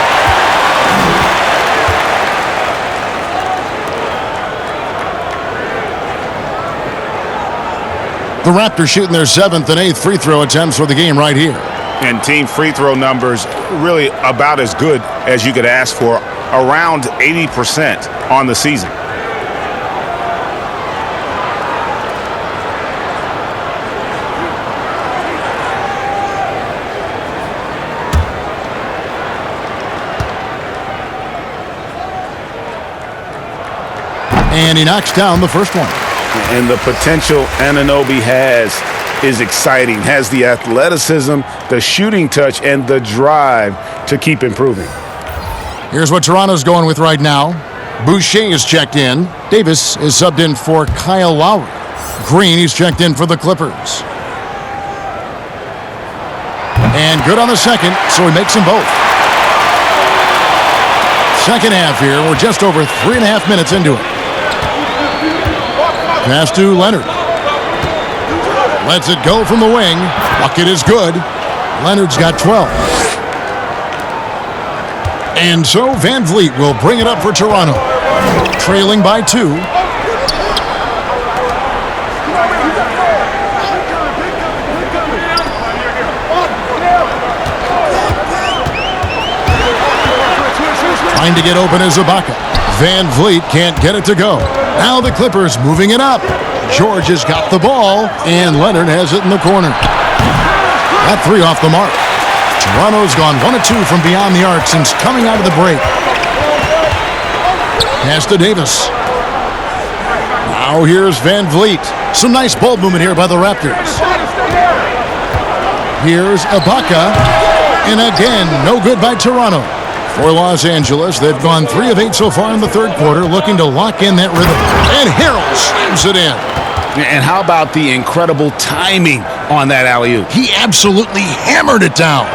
The Raptors shooting their 7th and 8th free throw attempts for the game right here. And team free throw numbers really about as good as you could ask for, around 80% on the season. And he knocks down the first one. And the potential Anunoby has is exciting. Has the athleticism, the shooting touch, and the drive to keep improving. Here's what Toronto's going with right now. Boucher is checked in. Davis is subbed in for Kyle Lowry. Green, he's checked in for the Clippers. And good on the second, so he makes them both. Second half here. We're just over 3.5 minutes into it. Pass to Leonard. Lets it go from the wing. Bucket is good. Leonard's got 12. And so Van Vliet will bring it up for Toronto. Trailing by 2. Trying to get open is Ibaka. Van Vliet can't get it to go. Now the Clippers moving it up. George has got the ball, and Leonard has it in the corner. That 3 off the mark. Toronto's gone 1 of 2 from beyond the arc since coming out of the break. Pass to Davis. Now here's Van Vliet. Some nice ball movement here by the Raptors. Here's Ibaka. And again, no good by Toronto. For Los Angeles, they've gone 3 of 8 so far in the third quarter, looking to lock in that rhythm. And Harrell slams it in. And how about the incredible timing on that alley-oop? He absolutely hammered it down.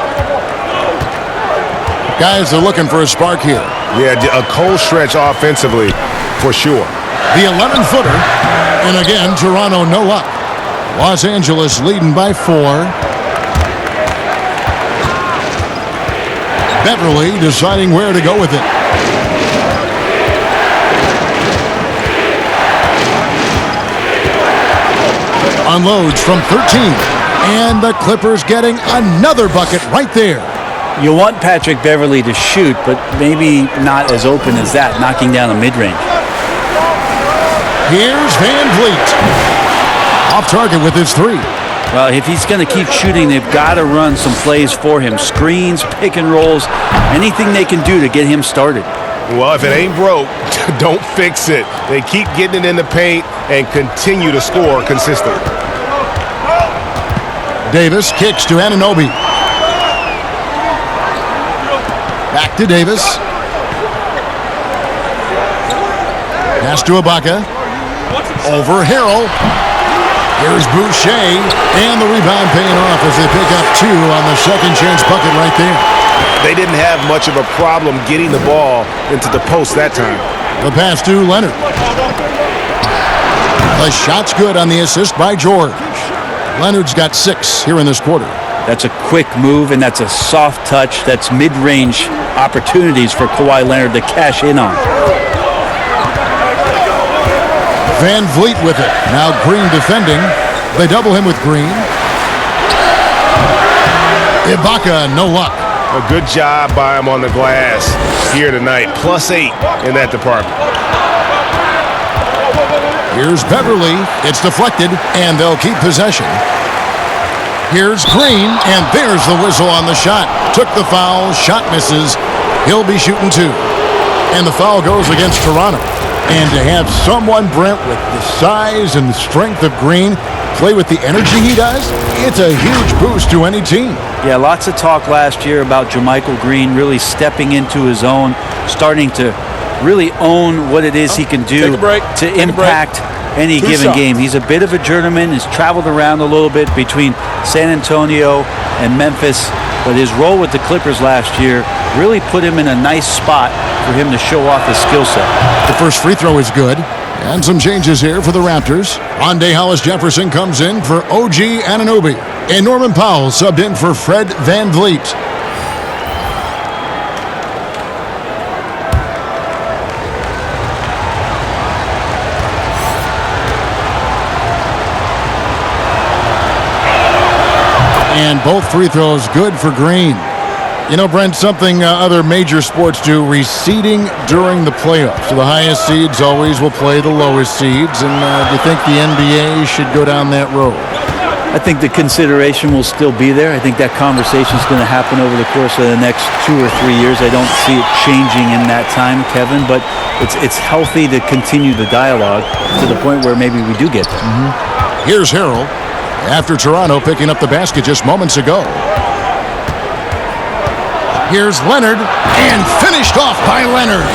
Guys are looking for a spark here. Yeah, a cold stretch offensively, for sure. The 11-footer. And again, Toronto no luck. Los Angeles leading by 4. Beverly deciding where to go with it. Unloads from 13. And the Clippers getting another bucket right there. You want Patrick Beverly to shoot, but maybe not as open as that, knocking down a mid-range. Here's Van Vliet. Off target with his 3. Well, if he's going to keep shooting, they've got to run some plays for him. Screens, pick and rolls, anything they can do to get him started. Well, if it ain't broke, don't fix it. They keep getting it in the paint and continue to score consistently. Davis kicks to Anunoby. Back to Davis. Pass to Ibaka. Over Harrell. Here's Boucher. And the rebound paying off as they pick up 2 on the second chance bucket right there. They didn't have much of a problem getting the ball into the post that time. The pass to Leonard. The shot's good on the assist by George. Leonard's got 6 here in this quarter. That's a quick move, and that's a soft touch. That's mid-range opportunities for Kawhi Leonard to cash in on. Van Vliet with it. Now Green defending. They double him with Green. Ibaka, no luck. A good job by him on the glass here tonight. +8 in that department. Here's Beverly. It's deflected, and they'll keep possession. Here's Green, and there's the whistle on the shot. Took the foul, shot misses. He'll be shooting 2. And the foul goes against Toronto. And to have someone, Brent, with the size and the strength of Green play with the energy he does, it's a huge boost to any team. Yeah, lots of talk last year about JaMychal Green really stepping into his own, starting to really own what it is he can do to impact any given game. He's a bit of a journeyman. He's traveled around a little bit between San Antonio and Memphis, but his role with the Clippers last year really put him in a nice spot for him to show off his skill set. The first free throw is good. And some changes here for the Raptors. Rondé Hollis-Jefferson comes in for OG Anunoby. And Norman Powell subbed in for Fred Van Vliet. And both free throws good for Green. You know, Brent, something other major sports do, reseeding during the playoffs. So the highest seeds always will play the lowest seeds. And do you think the NBA should go down that road? I think the consideration will still be there. I think that conversation is going to happen over the course of the next 2 or 3 years. I don't see it changing in that time, Kevin, but it's healthy to continue the dialogue to the point where maybe we do get there. Here's Harrell after Toronto picking up the basket just moments ago. Here's Leonard, and finished off by Leonard.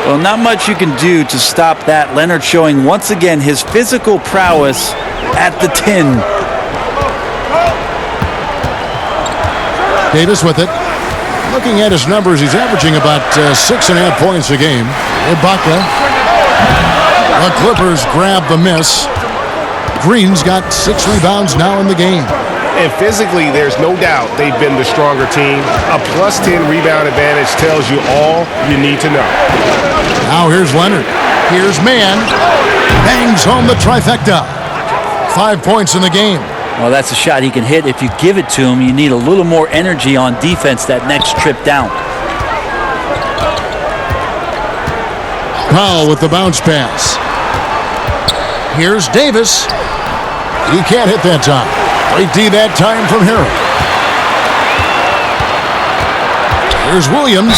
Well, not much you can do to stop that. Leonard showing once again his physical prowess at the 10. Davis with it. Looking at his numbers, he's averaging about 6.5 points a game. Ibaka. The Clippers grab the miss. Green's got 6 rebounds now in the game. And physically, there's no doubt they've been the stronger team. A plus 10 rebound advantage tells you all you need to know. Now here's Leonard. Here's Mann. Bangs home the trifecta. 5 points in the game. Well, that's a shot he can hit. If you give it to him, you need a little more energy on defense that next trip down. Powell with the bounce pass. Here's Davis. He can't hit that time. Great D that time from Harrell. Here's Williams.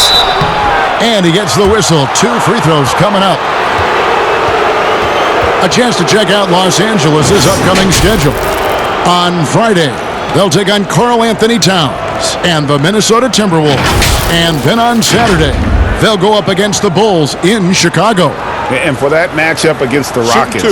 And he gets the whistle. 2 free throws coming up. A chance to check out Los Angeles' upcoming schedule. On Friday, they'll take on Karl Anthony Towns and the Minnesota Timberwolves. And then on Saturday, they'll go up against the Bulls in Chicago. And for that matchup against the Rockets,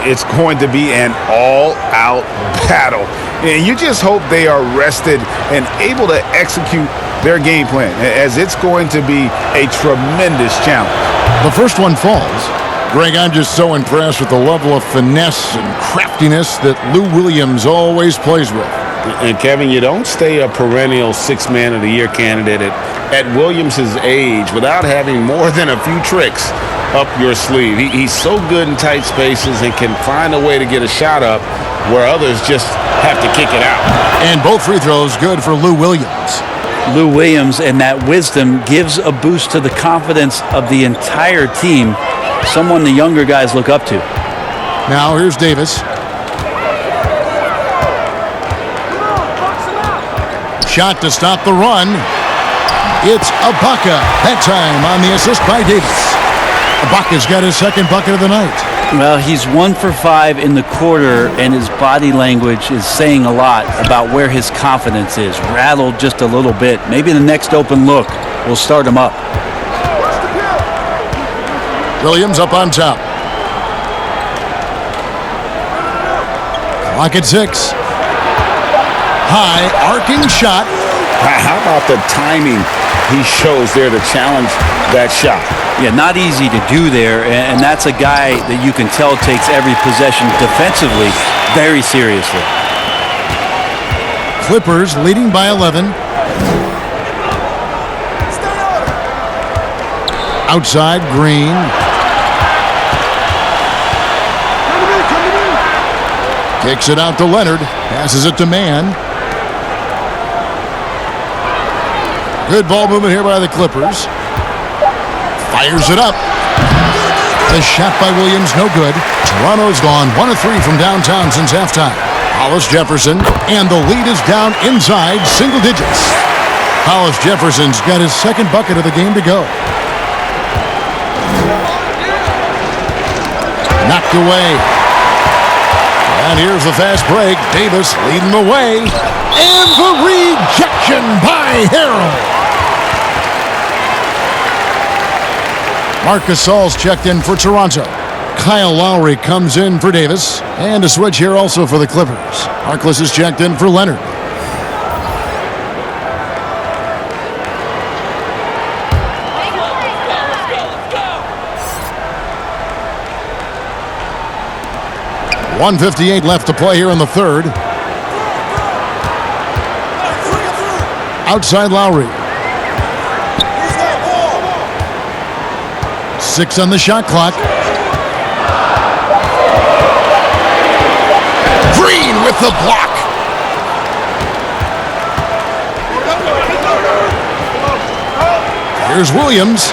it's going to be an all-out battle. And you just hope they are rested and able to execute their game plan, as it's going to be a tremendous challenge. The first one falls. Greg, I'm just so impressed with the level of finesse and craftiness that Lou Williams always plays with. And Kevin, you don't stay a perennial 6th Man of the Year candidate at Williams' age without having more than a few tricks up your sleeve. He's so good in tight spaces and can find a way to get a shot up where others just have to kick it out. And both free throws good for Lou Williams. Lou Williams and that wisdom gives a boost to the confidence of the entire team, someone the younger guys look up to. Now here's Davis. Shot to stop the run. It's Ibaka. That time on the assist by Davis. Ibaka's got his second bucket of the night. Well, he's 1 for 5 in the quarter, and his body language is saying a lot about where his confidence is. Rattled just a little bit. Maybe the next open look will start him up. Williams up on top. Clock at 6. High arcing shot. How about the timing he shows there to challenge that shot? Yeah, not easy to do there, and that's a guy that you can tell takes every possession defensively very seriously. Clippers leading by 11. Outside, Green. Kicks it out to Leonard. Passes it to Mann. Good ball movement here by the Clippers. Fires it up. The shot by Williams, no good. Toronto's gone 1 of 3 from downtown since halftime. Hollis Jefferson, and the lead is down inside single digits. Hollis Jefferson's got his second bucket of the game to go. Knocked away. And here's the fast break. Davis leading the way. And the rejection by Harrell. Marc Gasol's checked in for Toronto. Kyle Lowry comes in for Davis. And a switch here also for the Clippers. Harkless is checked in for Leonard. .158 left to play here in the third. Outside Lowry. 6 on the shot clock. Green with the block. Here's Williams.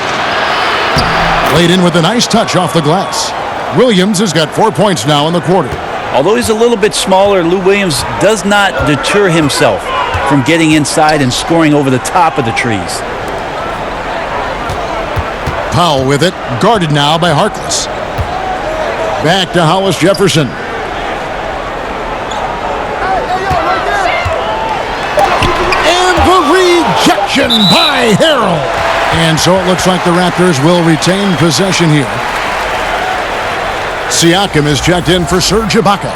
Laid in with a nice touch off the glass. Williams has got 4 points now in the quarter. Although he's a little bit smaller, Lou Williams does not deter himself from getting inside and scoring over the top of the trees. Powell with it, guarded now by Harkless. Back to Hollis Jefferson. And the rejection by Harrell. And so it looks like the Raptors will retain possession here. Siakam is checked in for Serge Ibaka.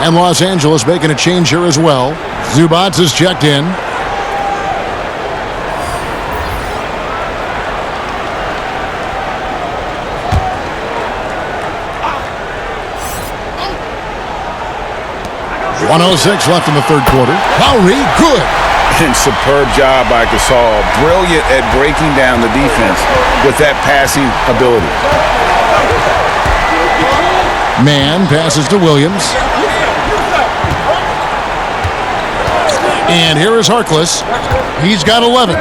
And Los Angeles making a change here as well. Zubac is checked in. 1:06 left in the third quarter. Lowry, good. And superb job by Gasol. Brilliant at breaking down the defense with that passing ability. Man passes to Williams. And here is Harkless. He's got 11.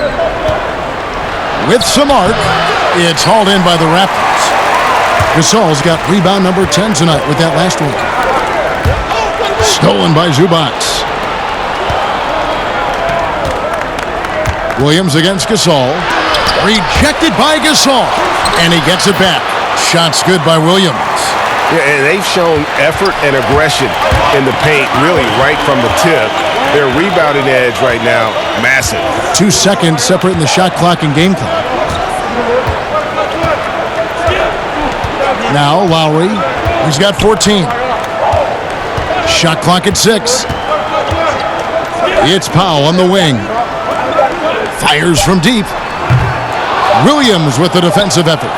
With some arc, it's hauled in by the Raptors. Gasol's got rebound number 10 tonight with that last one. Stolen by Zubac. Williams against Gasol. Rejected by Gasol. And he gets it back. Shot's good by Williams. Yeah, and they've shown effort and aggression in the paint, really right from the tip. Their rebounding edge right now, massive. 2 seconds separating the shot clock and game clock. Now Lowry, he's got 14. Shot clock at 6. It's Powell on the wing. Fires from deep. Williams with the defensive effort.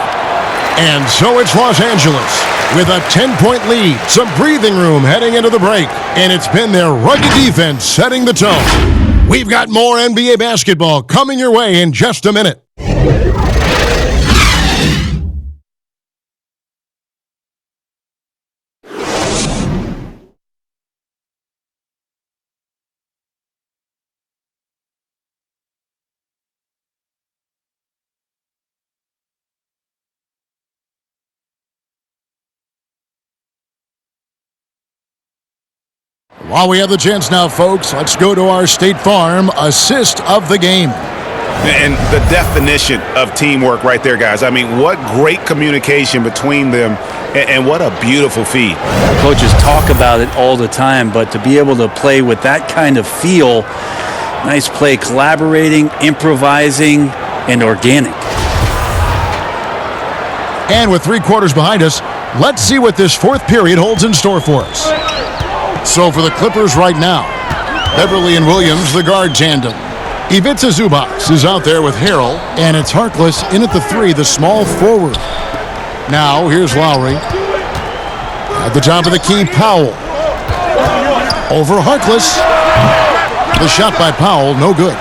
And so it's Los Angeles with a 10-point lead. Some breathing room heading into the break. And it's been their rugged defense setting the tone. We've got more NBA basketball coming your way in just a minute. While we have the chance now, folks, let's go to our State Farm assist of the game. And the definition of teamwork right there, guys. I mean, what great communication between them, and what a beautiful feed. Coaches talk about it all the time, but to be able to play with that kind of feel, nice play, collaborating, improvising, and organic. And with 3 quarters behind us, let's see what this fourth period holds in store for us. So for the Clippers right now, Beverly and Williams, the guard tandem. Ivica Zubac is out there with Harrell, and it's Harkless in at the 3, the small forward. Now here's Lowry. At the top of the key, Powell. Over Harkless. The shot by Powell, no good.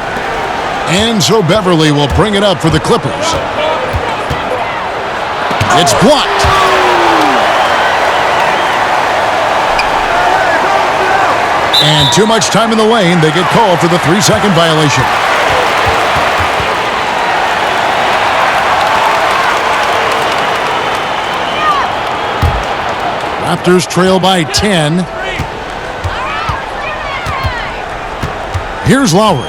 And so Beverly will bring it up for the Clippers. It's blocked. And too much time in the lane. They get called for the 3-second violation. Raptors trail by 10. Here's Lowry.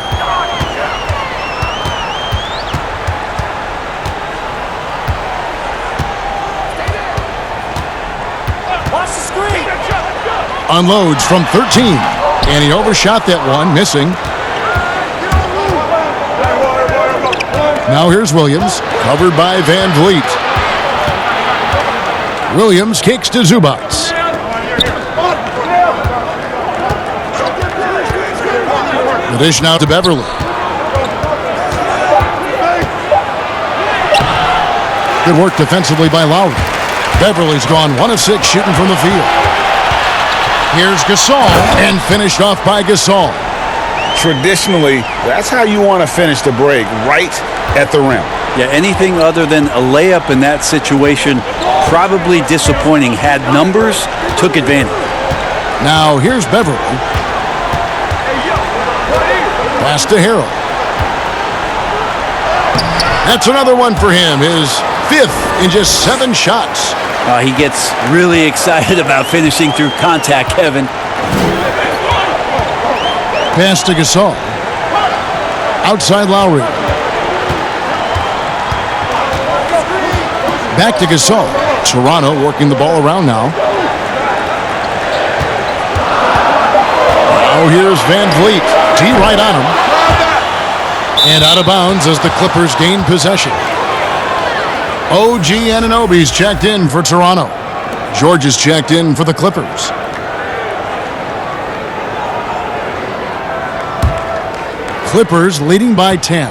Unloads from 13. And he overshot that one, missing. Now here's Williams, covered by Van Vliet. Williams kicks to Zubac. The dish now to Beverly. Good work defensively by Lowry. Beverly's gone 1 of 6 shooting from the field. Here's Gasol, and finished off by Gasol. Traditionally, that's how you want to finish the break, right at the rim. Yeah, anything other than a layup in that situation, probably disappointing. Had numbers, took advantage. Now here's Beverly. Pass to Harrell. That's another one for him, his 5th in just 7 shots. He gets really excited about finishing through contact, Kevin. Pass to Gasol. Outside Lowry. Back to Gasol. Toronto working the ball around now. Oh, here's Van Vliet. T right on him. And out of bounds as the Clippers gain possession. OG Anunoby's checked in for Toronto. George is checked in for the Clippers. Clippers leading by 10.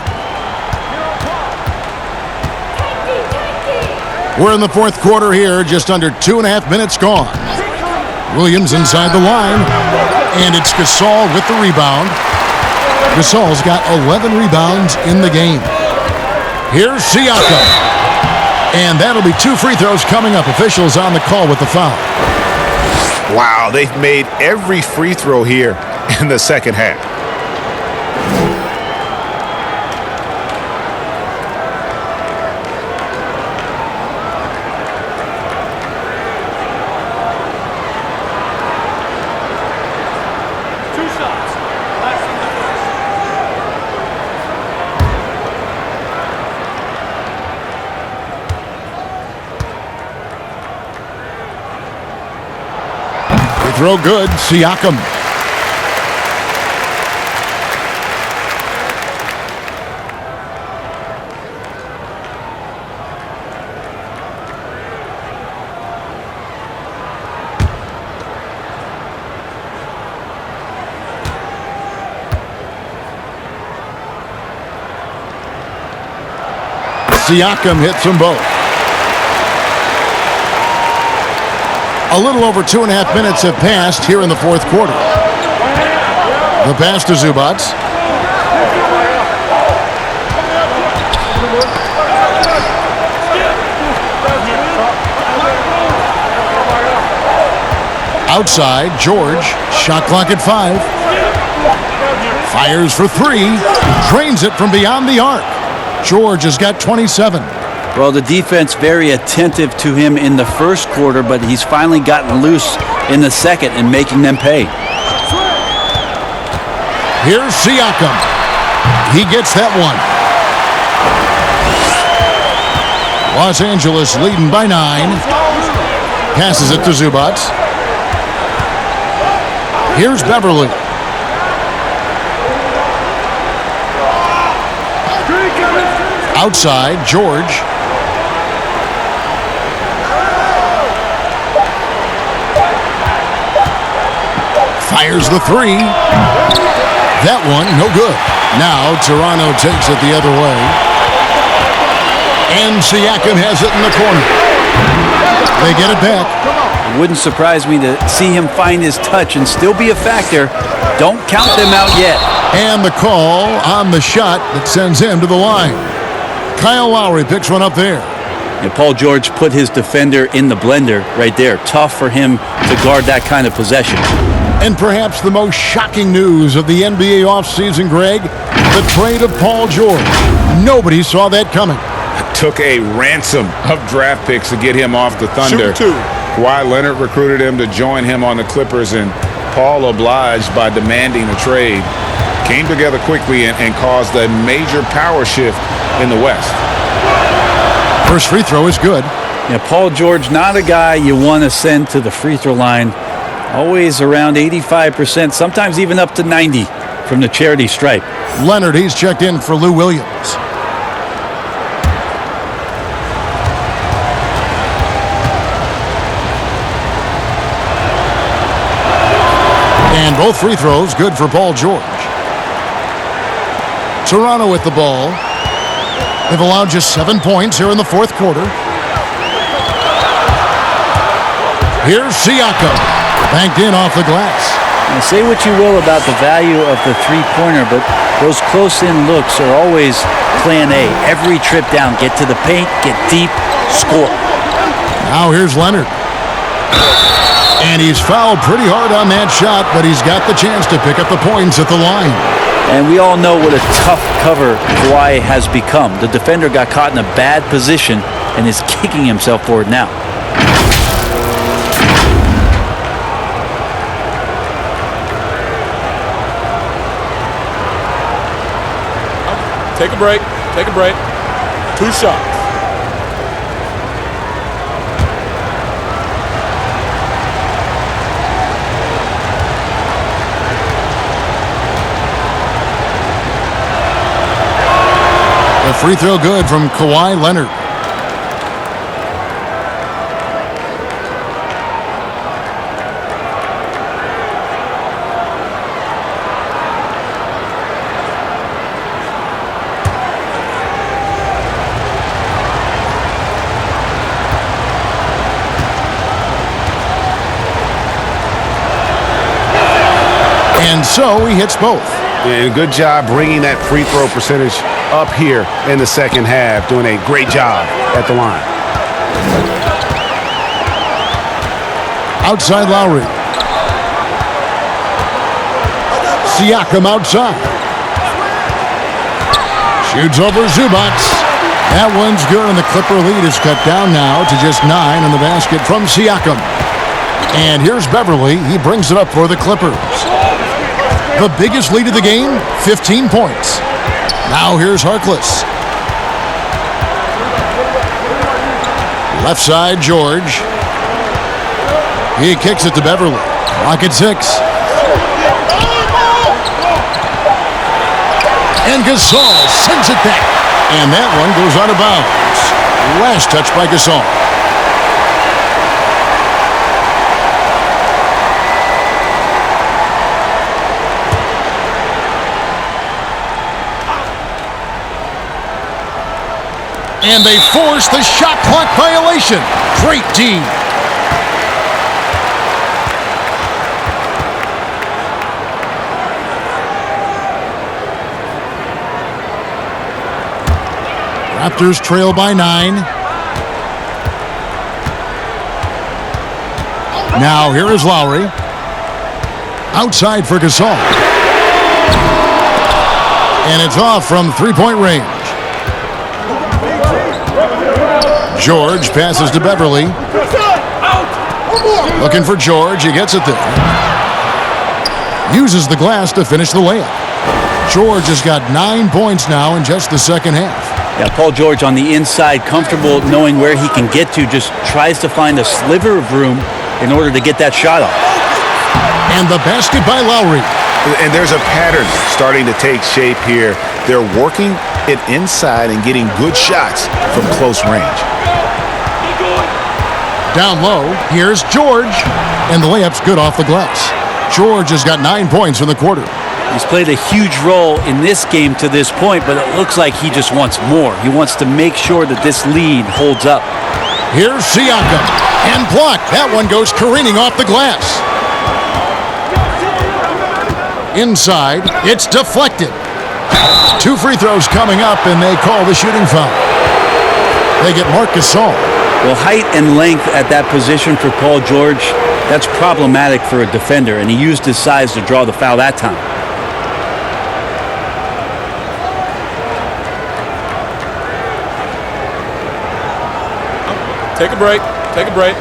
We're in the fourth quarter here, just under 2.5 minutes gone. Williams inside the line. And it's Gasol with the rebound. Gasol's got 11 rebounds in the game. Here's Siakam. And that'll be 2 free throws coming up. Officials on the call with the foul. Wow, they've made every free throw here in the second half. Throw good, Siakam. Siakam hits them both. A little over 2.5 minutes have passed here in the fourth quarter. The pass to Zubac. Outside, George. Shot clock at 5. Fires for 3. Drains it from beyond the arc. George has got 27. Well, the defense very attentive to him in the first quarter, but he's finally gotten loose in the second and making them pay. Here's Siakam. He gets that one. Los Angeles leading by 9. Passes it to Zubac. Here's Beverly. Outside, George. Fires the 3. That one, no good. Now, Toronto takes it the other way. And Siakam has it in the corner. They get it back. It wouldn't surprise me to see him find his touch and still be a factor. Don't count them out yet. And the call on the shot that sends him to the line. Kyle Lowry picks one up there. And Paul George put his defender in the blender right there. Tough for him to guard that kind of possession. And perhaps the most shocking news of the NBA offseason, Greg, the trade of Paul George. Nobody saw that coming. Took a ransom of draft picks to get him off the Thunder. Kawhi Leonard recruited him to join him on the Clippers, and Paul obliged by demanding a trade. Came together quickly and caused a major power shift in the West. First free throw is good. Yeah, Paul George, not a guy you want to send to the free throw line. Always around 85%, sometimes even up to 90 from the charity stripe. Leonard, he's checked in for Lou Williams. And both free throws good for Paul George. Toronto with the ball. They've allowed just 7 points here in the fourth quarter. Here's Siakam. Banked in off the glass. Now, say what you will about the value of the three-pointer, but those close-in looks are always plan A. Every trip down, get to the paint, get deep, score. Now here's Leonard. And he's fouled pretty hard on that shot, but he's got the chance to pick up the points at the line. And we all know what a tough cover Kawhi has become. The defender got caught in a bad position and is kicking himself for it now. Take a break. Take a break. 2 shots. The free throw good from Kawhi Leonard. And so he hits both. And good job bringing that free throw percentage up here in the second half. Doing a great job at the line. Outside Lowry. Siakam outside. Shoots over Zubac. That one's good, and the Clipper lead is cut down now to just 9 on the basket from Siakam. And here's Beverly. He brings it up for the Clippers. The biggest lead of the game, 15 points. Now here's Harkless. Left side, George. He kicks it to Beverly. Clock at 6. And Gasol sends it back. And that one goes out of bounds. Last touch by Gasol. And they force the shot clock violation. Great D. Raptors trail by 9. Now here is Lowry. Outside for Gasol. And it's off from three-point range. George passes to Beverly. Looking for George. He gets it there. Uses the glass to finish the layup. George has got 9 points now in just the second half. Yeah, Paul George on the inside, comfortable knowing where he can get to, just tries to find a sliver of room in order to get that shot off. And the basket by Lowry. And there's a pattern starting to take shape here. They're working it inside and getting good shots from close range. Down low, here's George. And the layup's good off the glass. George has got 9 points in the quarter. He's played a huge role in this game to this point, but it looks like he just wants more. He wants to make sure that this lead holds up. Here's Siakam. And blocked. That one goes careening off the glass. Inside, it's deflected. 2 free throws coming up, and they call the shooting foul. They get Marc Gasol. Well, height and length at that position for Paul George, that's problematic for a defender, and he used his size to draw the foul that time. Take a break. Take a break.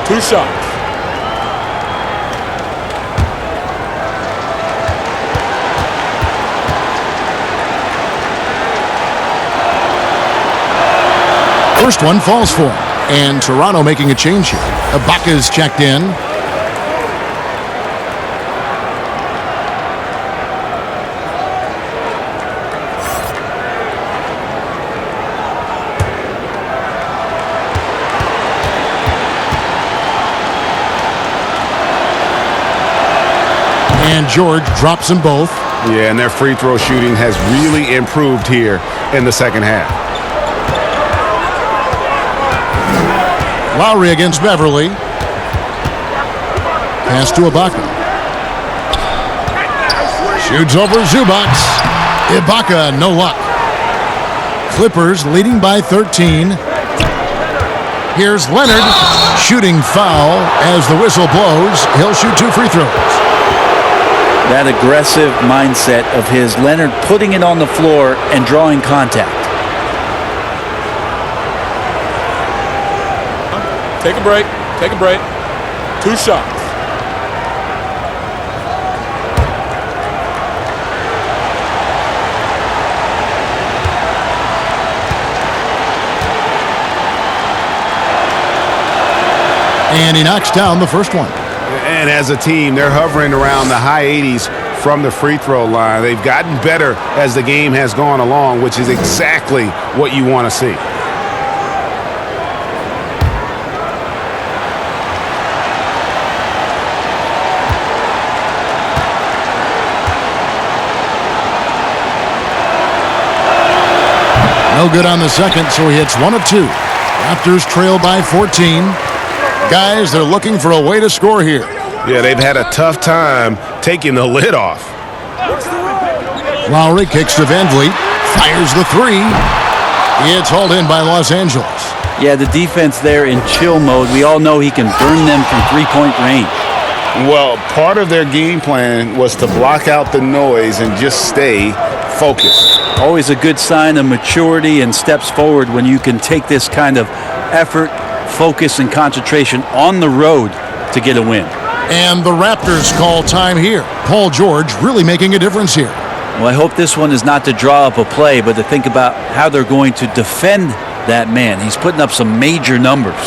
2 shots. First one falls for him. And Toronto making a change here. Ibaka's checked in. And George drops them both. Yeah, and their free throw shooting has really improved here in the second half. Lowry against Beverly. Pass to Ibaka. Shoots over Zubac. Ibaka, no luck. Clippers leading by 13. Here's Leonard. Shooting foul as the whistle blows. He'll shoot 2 free throws. That aggressive mindset of his, Leonard putting it on the floor and drawing contact. Take a break. Take a break. 2 shots. And he knocks down the first one. And as a team, they're hovering around the high 80s from the free throw line. They've gotten better as the game has gone along, which is exactly what you want to see. No good on the second, so he hits 1 of 2. Raptors trail by 14. Guys, they're looking for a way to score here. Yeah, they've had a tough time taking the lid off. Lowry kicks to Van Vliet, fires the three. It's hauled in by Los Angeles. Yeah, the defense there in chill mode. We all know he can burn them from three-point range. Well, part of their game plan was to block out the noise and just stay focused. Always a good sign of maturity and steps forward when you can take this kind of effort, focus, and concentration on the road to get a win. And the Raptors call time here. Paul George really making a difference here. Well, I hope this one is not to draw up a play, but to think about how they're going to defend that man. He's putting up some major numbers.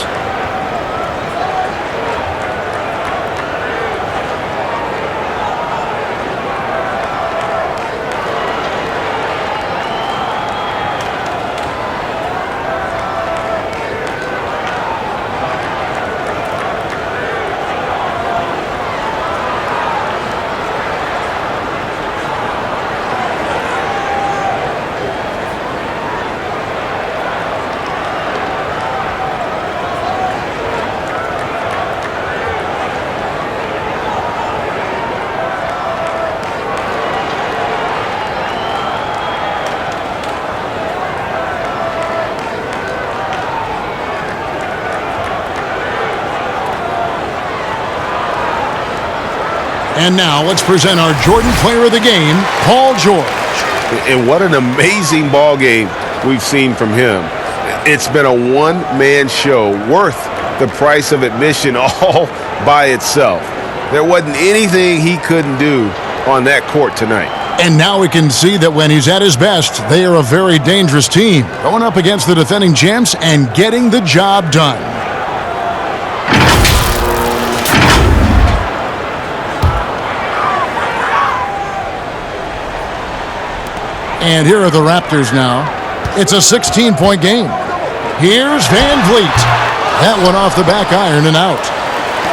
And now let's present our Jordan Player of the Game, Paul George. And what an amazing ball game we've seen from him. It's been a one-man show worth the price of admission all by itself. There wasn't anything he couldn't do on that court tonight. And now we can see that when he's at his best, they are a very dangerous team, going up against the defending champs and getting the job done. And here are the Raptors now. It's a 16-point game. Here's Van Vliet. That one off the back iron and out.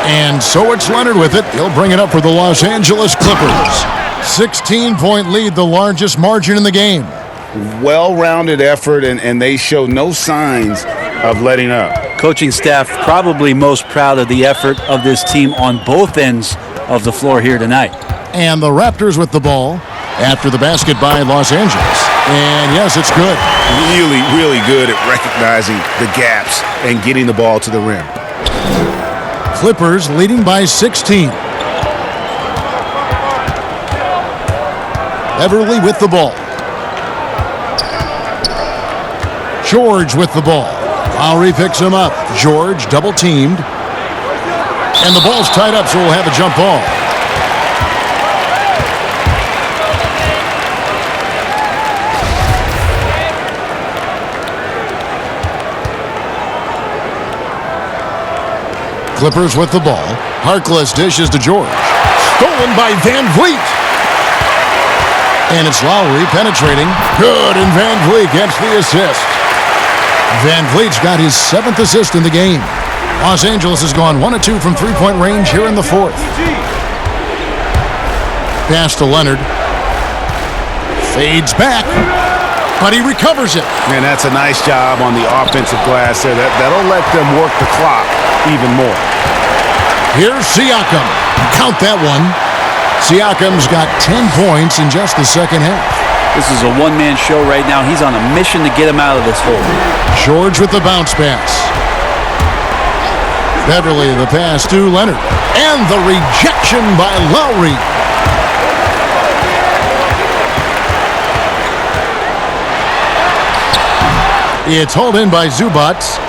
And so it's Leonard with it. He'll bring it up for the Los Angeles Clippers. 16-point lead, the largest margin in the game. Well-rounded effort, and they show no signs of letting up. Coaching staff probably most proud of the effort of this team on both ends of the floor here tonight. And the Raptors with the ball after the basket by Los Angeles. And yes, it's good. Really, really good at recognizing the gaps and getting the ball to the rim. Clippers leading by 16. Beverly with the ball. George with the ball. Lowry picks him up. George double teamed. And the ball's tied up, so we'll have a jump ball. Clippers with the ball. Harkless dishes to George. Stolen by Van Vliet. And it's Lowry penetrating. Good, and Van Vliet gets the assist. Van Vliet's got his 7th assist in the game. Los Angeles has gone 1 of 2 from three-point range here in the 4th. Pass to Leonard. Fades back, but he recovers it. And that's a nice job on the offensive glass there. That'll let them work the clock even more. Here's Siakam. Count that one. Siakam's got 10 points in just the second half. This is a one-man show right now. He's on a mission to get him out of this hole. George with the bounce pass. Beverly the pass to Leonard. And the rejection by Lowry. It's hauled in by Zubats.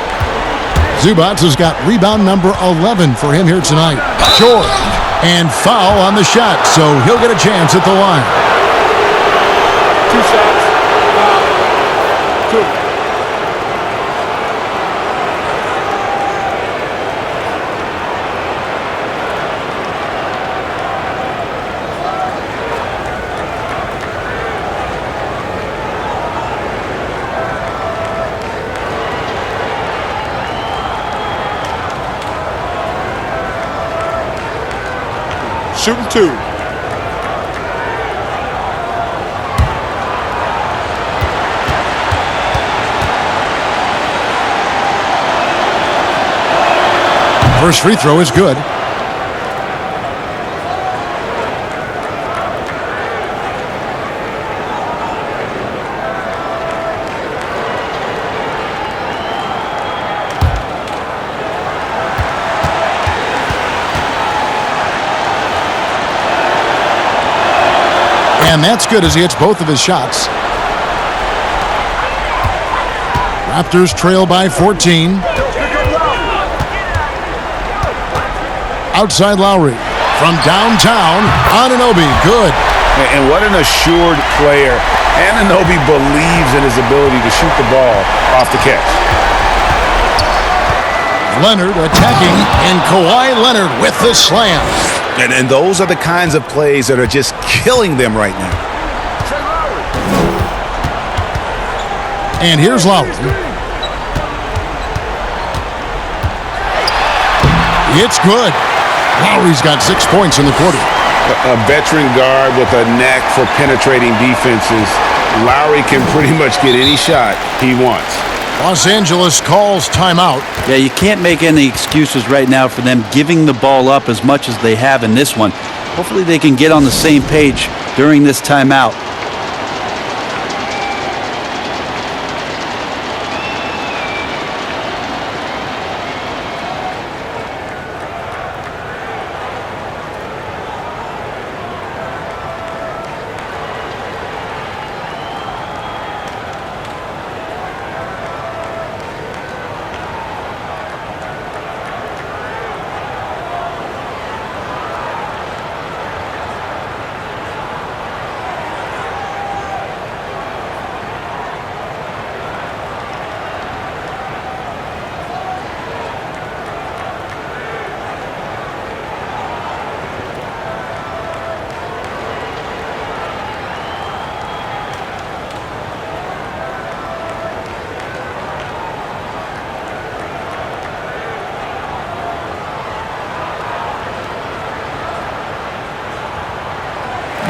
Zubats has got rebound number 11 for him here tonight. George. And foul on the shot, so he'll get a chance at the line. 2 shots. Foul. 2. Shooting 2. First free throw is good. And that's good as he hits both of his shots. Raptors trail by 14. Outside Lowry. From downtown, Anunoby, good. And what an assured player. Anunoby believes in his ability to shoot the ball off the catch. Leonard attacking, and Kawhi Leonard with the slam. And those are the kinds of plays that are just killing them right now. And here's Lowry. It's good. Lowry's got 6 points in the quarter. A veteran guard with a knack for penetrating defenses. Lowry can pretty much get any shot he wants. Los Angeles calls timeout. Yeah, you can't make any excuses right now for them giving the ball up as much as they have in this one. Hopefully they can get on the same page during this timeout.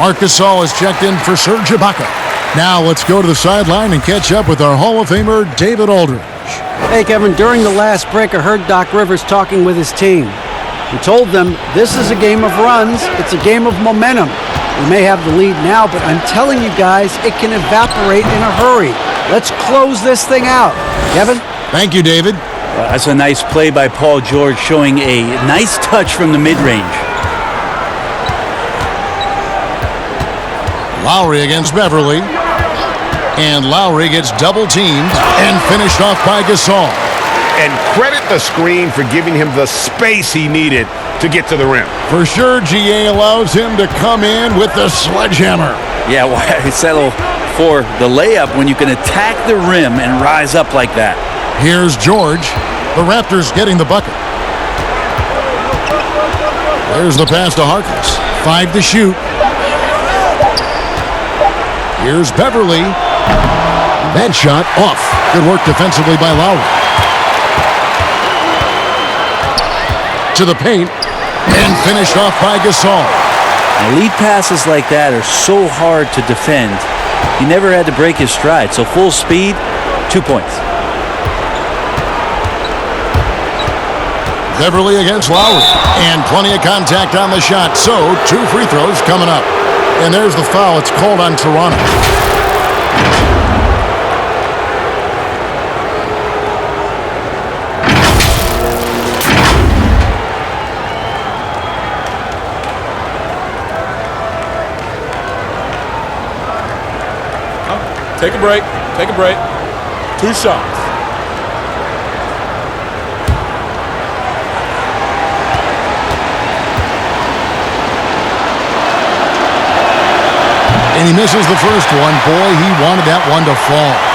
Marc Gasol has checked in for Serge Ibaka. Now let's go to the sideline and catch up with our Hall of Famer, David Aldridge. Hey, Kevin, during the last break, I heard Doc Rivers talking with his team. He told them, this is a game of runs. It's a game of momentum. We may have the lead now, but I'm telling you guys, it can evaporate in a hurry. Let's close this thing out. Kevin? Thank you, David. That's a nice play by Paul George, showing a nice touch from the mid-range. Lowry against Beverly. And Lowry gets double-teamed and finished off by Gasol. And credit the screen for giving him the space he needed to get to the rim. For sure, GA allows him to come in with the sledgehammer. Yeah, why settle for the layup when you can attack the rim and rise up like that? Here's George. The Raptors getting the bucket. There's the pass to Harkless. 5 to shoot. Here's Beverly. That shot off. Good work defensively by Lowry. To the paint. And finished off by Gasol. Now, lead passes like that are so hard to defend. He never had to break his stride. So full speed, 2 points. Beverly against Lowry. And plenty of contact on the shot. So 2 free throws coming up. And there's the foul. It's called on Toronto. Take a break. Take a break. 2 shots. And he misses the first one. Boy, he wanted that one to fall.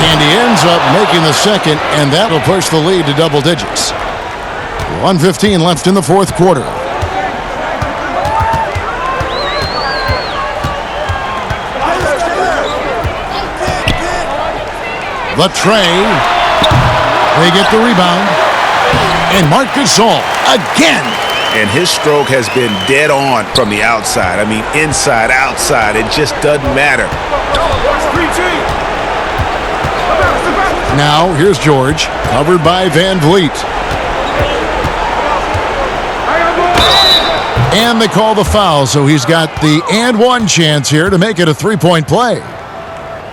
And he ends up making the second, and that'll push the lead to double digits. 1:15 left in the fourth quarter. The tray. They get the rebound. And Marc Gasol again. And his stroke has been dead on from the outside. I mean, inside, outside, it just doesn't matter. Now, here's George, covered by Van Vliet. And they call the foul, so he's got the and one chance here to make it a three-point play.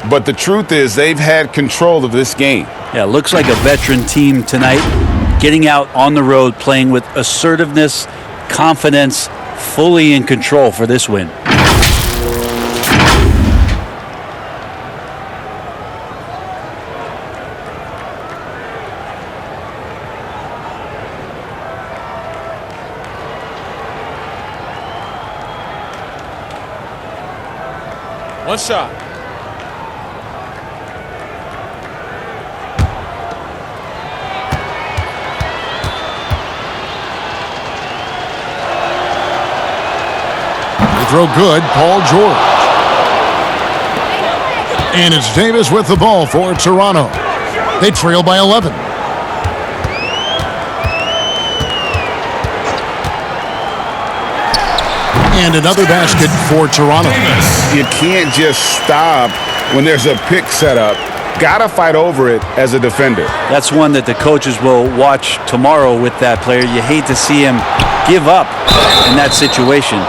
But the truth is they've had control of this game. Yeah, looks like a veteran team tonight, getting out on the road, playing with assertiveness, confidence, fully in control for this win. One shot. They throw good, Paul George. And it's Davis with the ball for Toronto. They trail by 11. And another basket for Toronto. You can't just stop when there's a pick set up. Gotta fight over it as a defender. That's one that the coaches will watch tomorrow with that player. You hate to see him give up in that situation.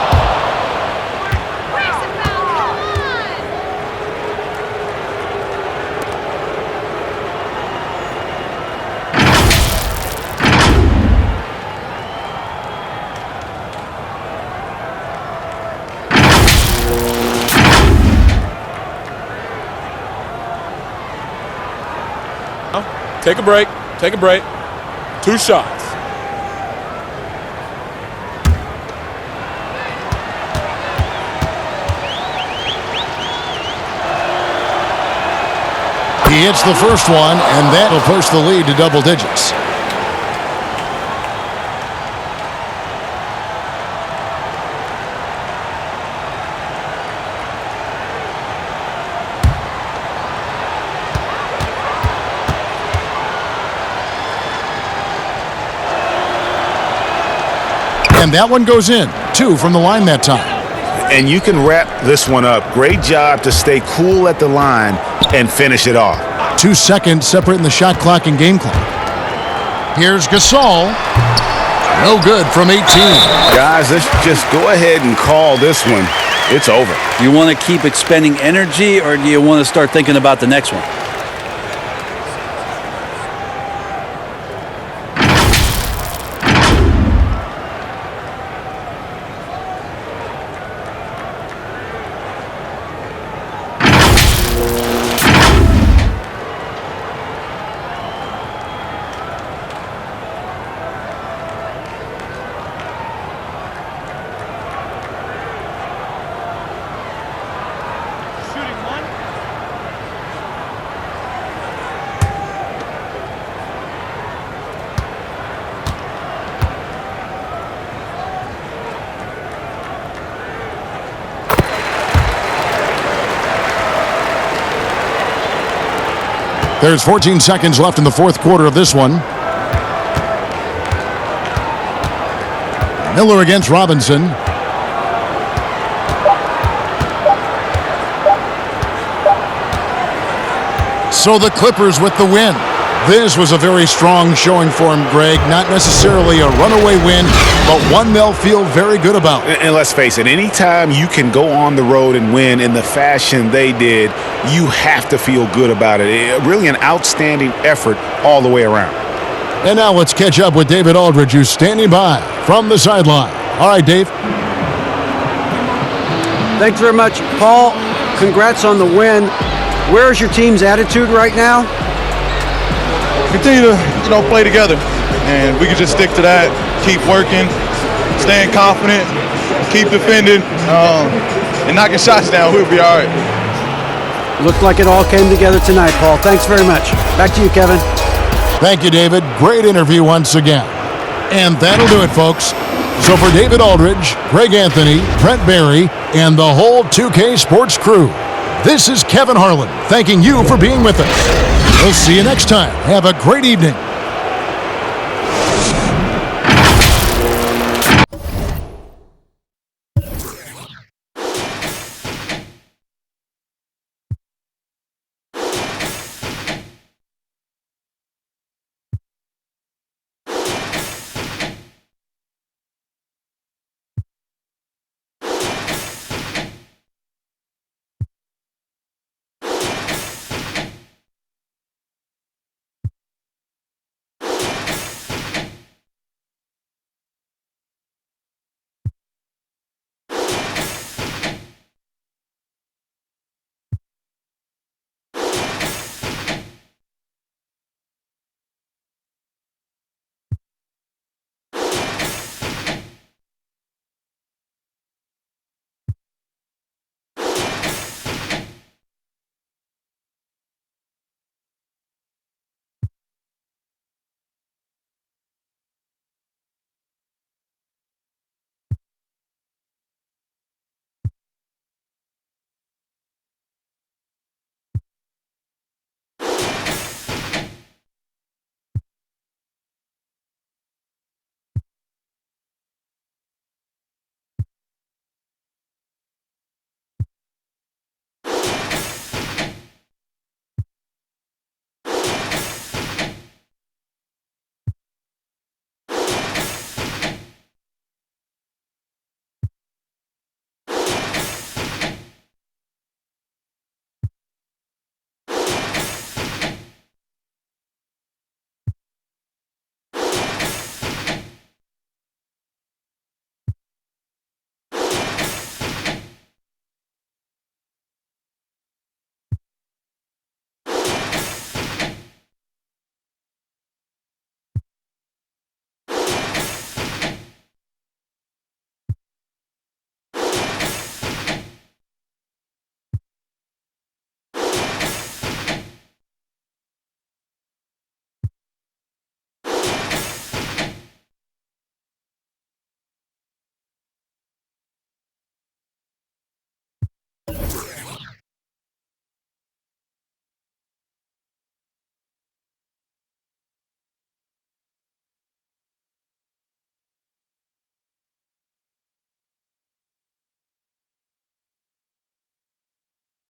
Take a break. Take a break. 2 shots. He hits the first one, and that'll push the lead to double digits. And that one goes in. 2 from the line that time. And you can wrap this one up. Great job to stay cool at the line and finish it off. 2 seconds separating the shot clock and game clock. Here's Gasol. No good from 18. Guys, let's just go ahead and call this one. It's over. Do you want to keep expending energy, or do you want to start thinking about the next one? There's 14 seconds left in the fourth quarter of this one. Miller against Robinson. So the Clippers with the win. This was a very strong showing for him, Greg. Not necessarily a runaway win, but one they'll feel very good about. And let's face it, anytime you can go on the road and win in the fashion they did, you have to feel good about it. Really an outstanding effort all the way around. And now let's catch up with David Aldridge, who's standing by from the sideline. All right, Dave. Thanks very much, Paul. Congrats on the win. Where's your team's attitude right now? Continue to, play together, and we can just stick to that. Keep working, staying confident, keep defending, and knocking shots down. We'll be all right. Looked like it all came together tonight, Paul. Thanks very much. Back to you, Kevin. Thank you, David. Great interview once again. And that'll do it, folks. So for David Aldridge, Greg Anthony, Brent Barry, and the whole 2K Sports crew, this is Kevin Harlan thanking you for being with us. We'll see you next time. Have a great evening.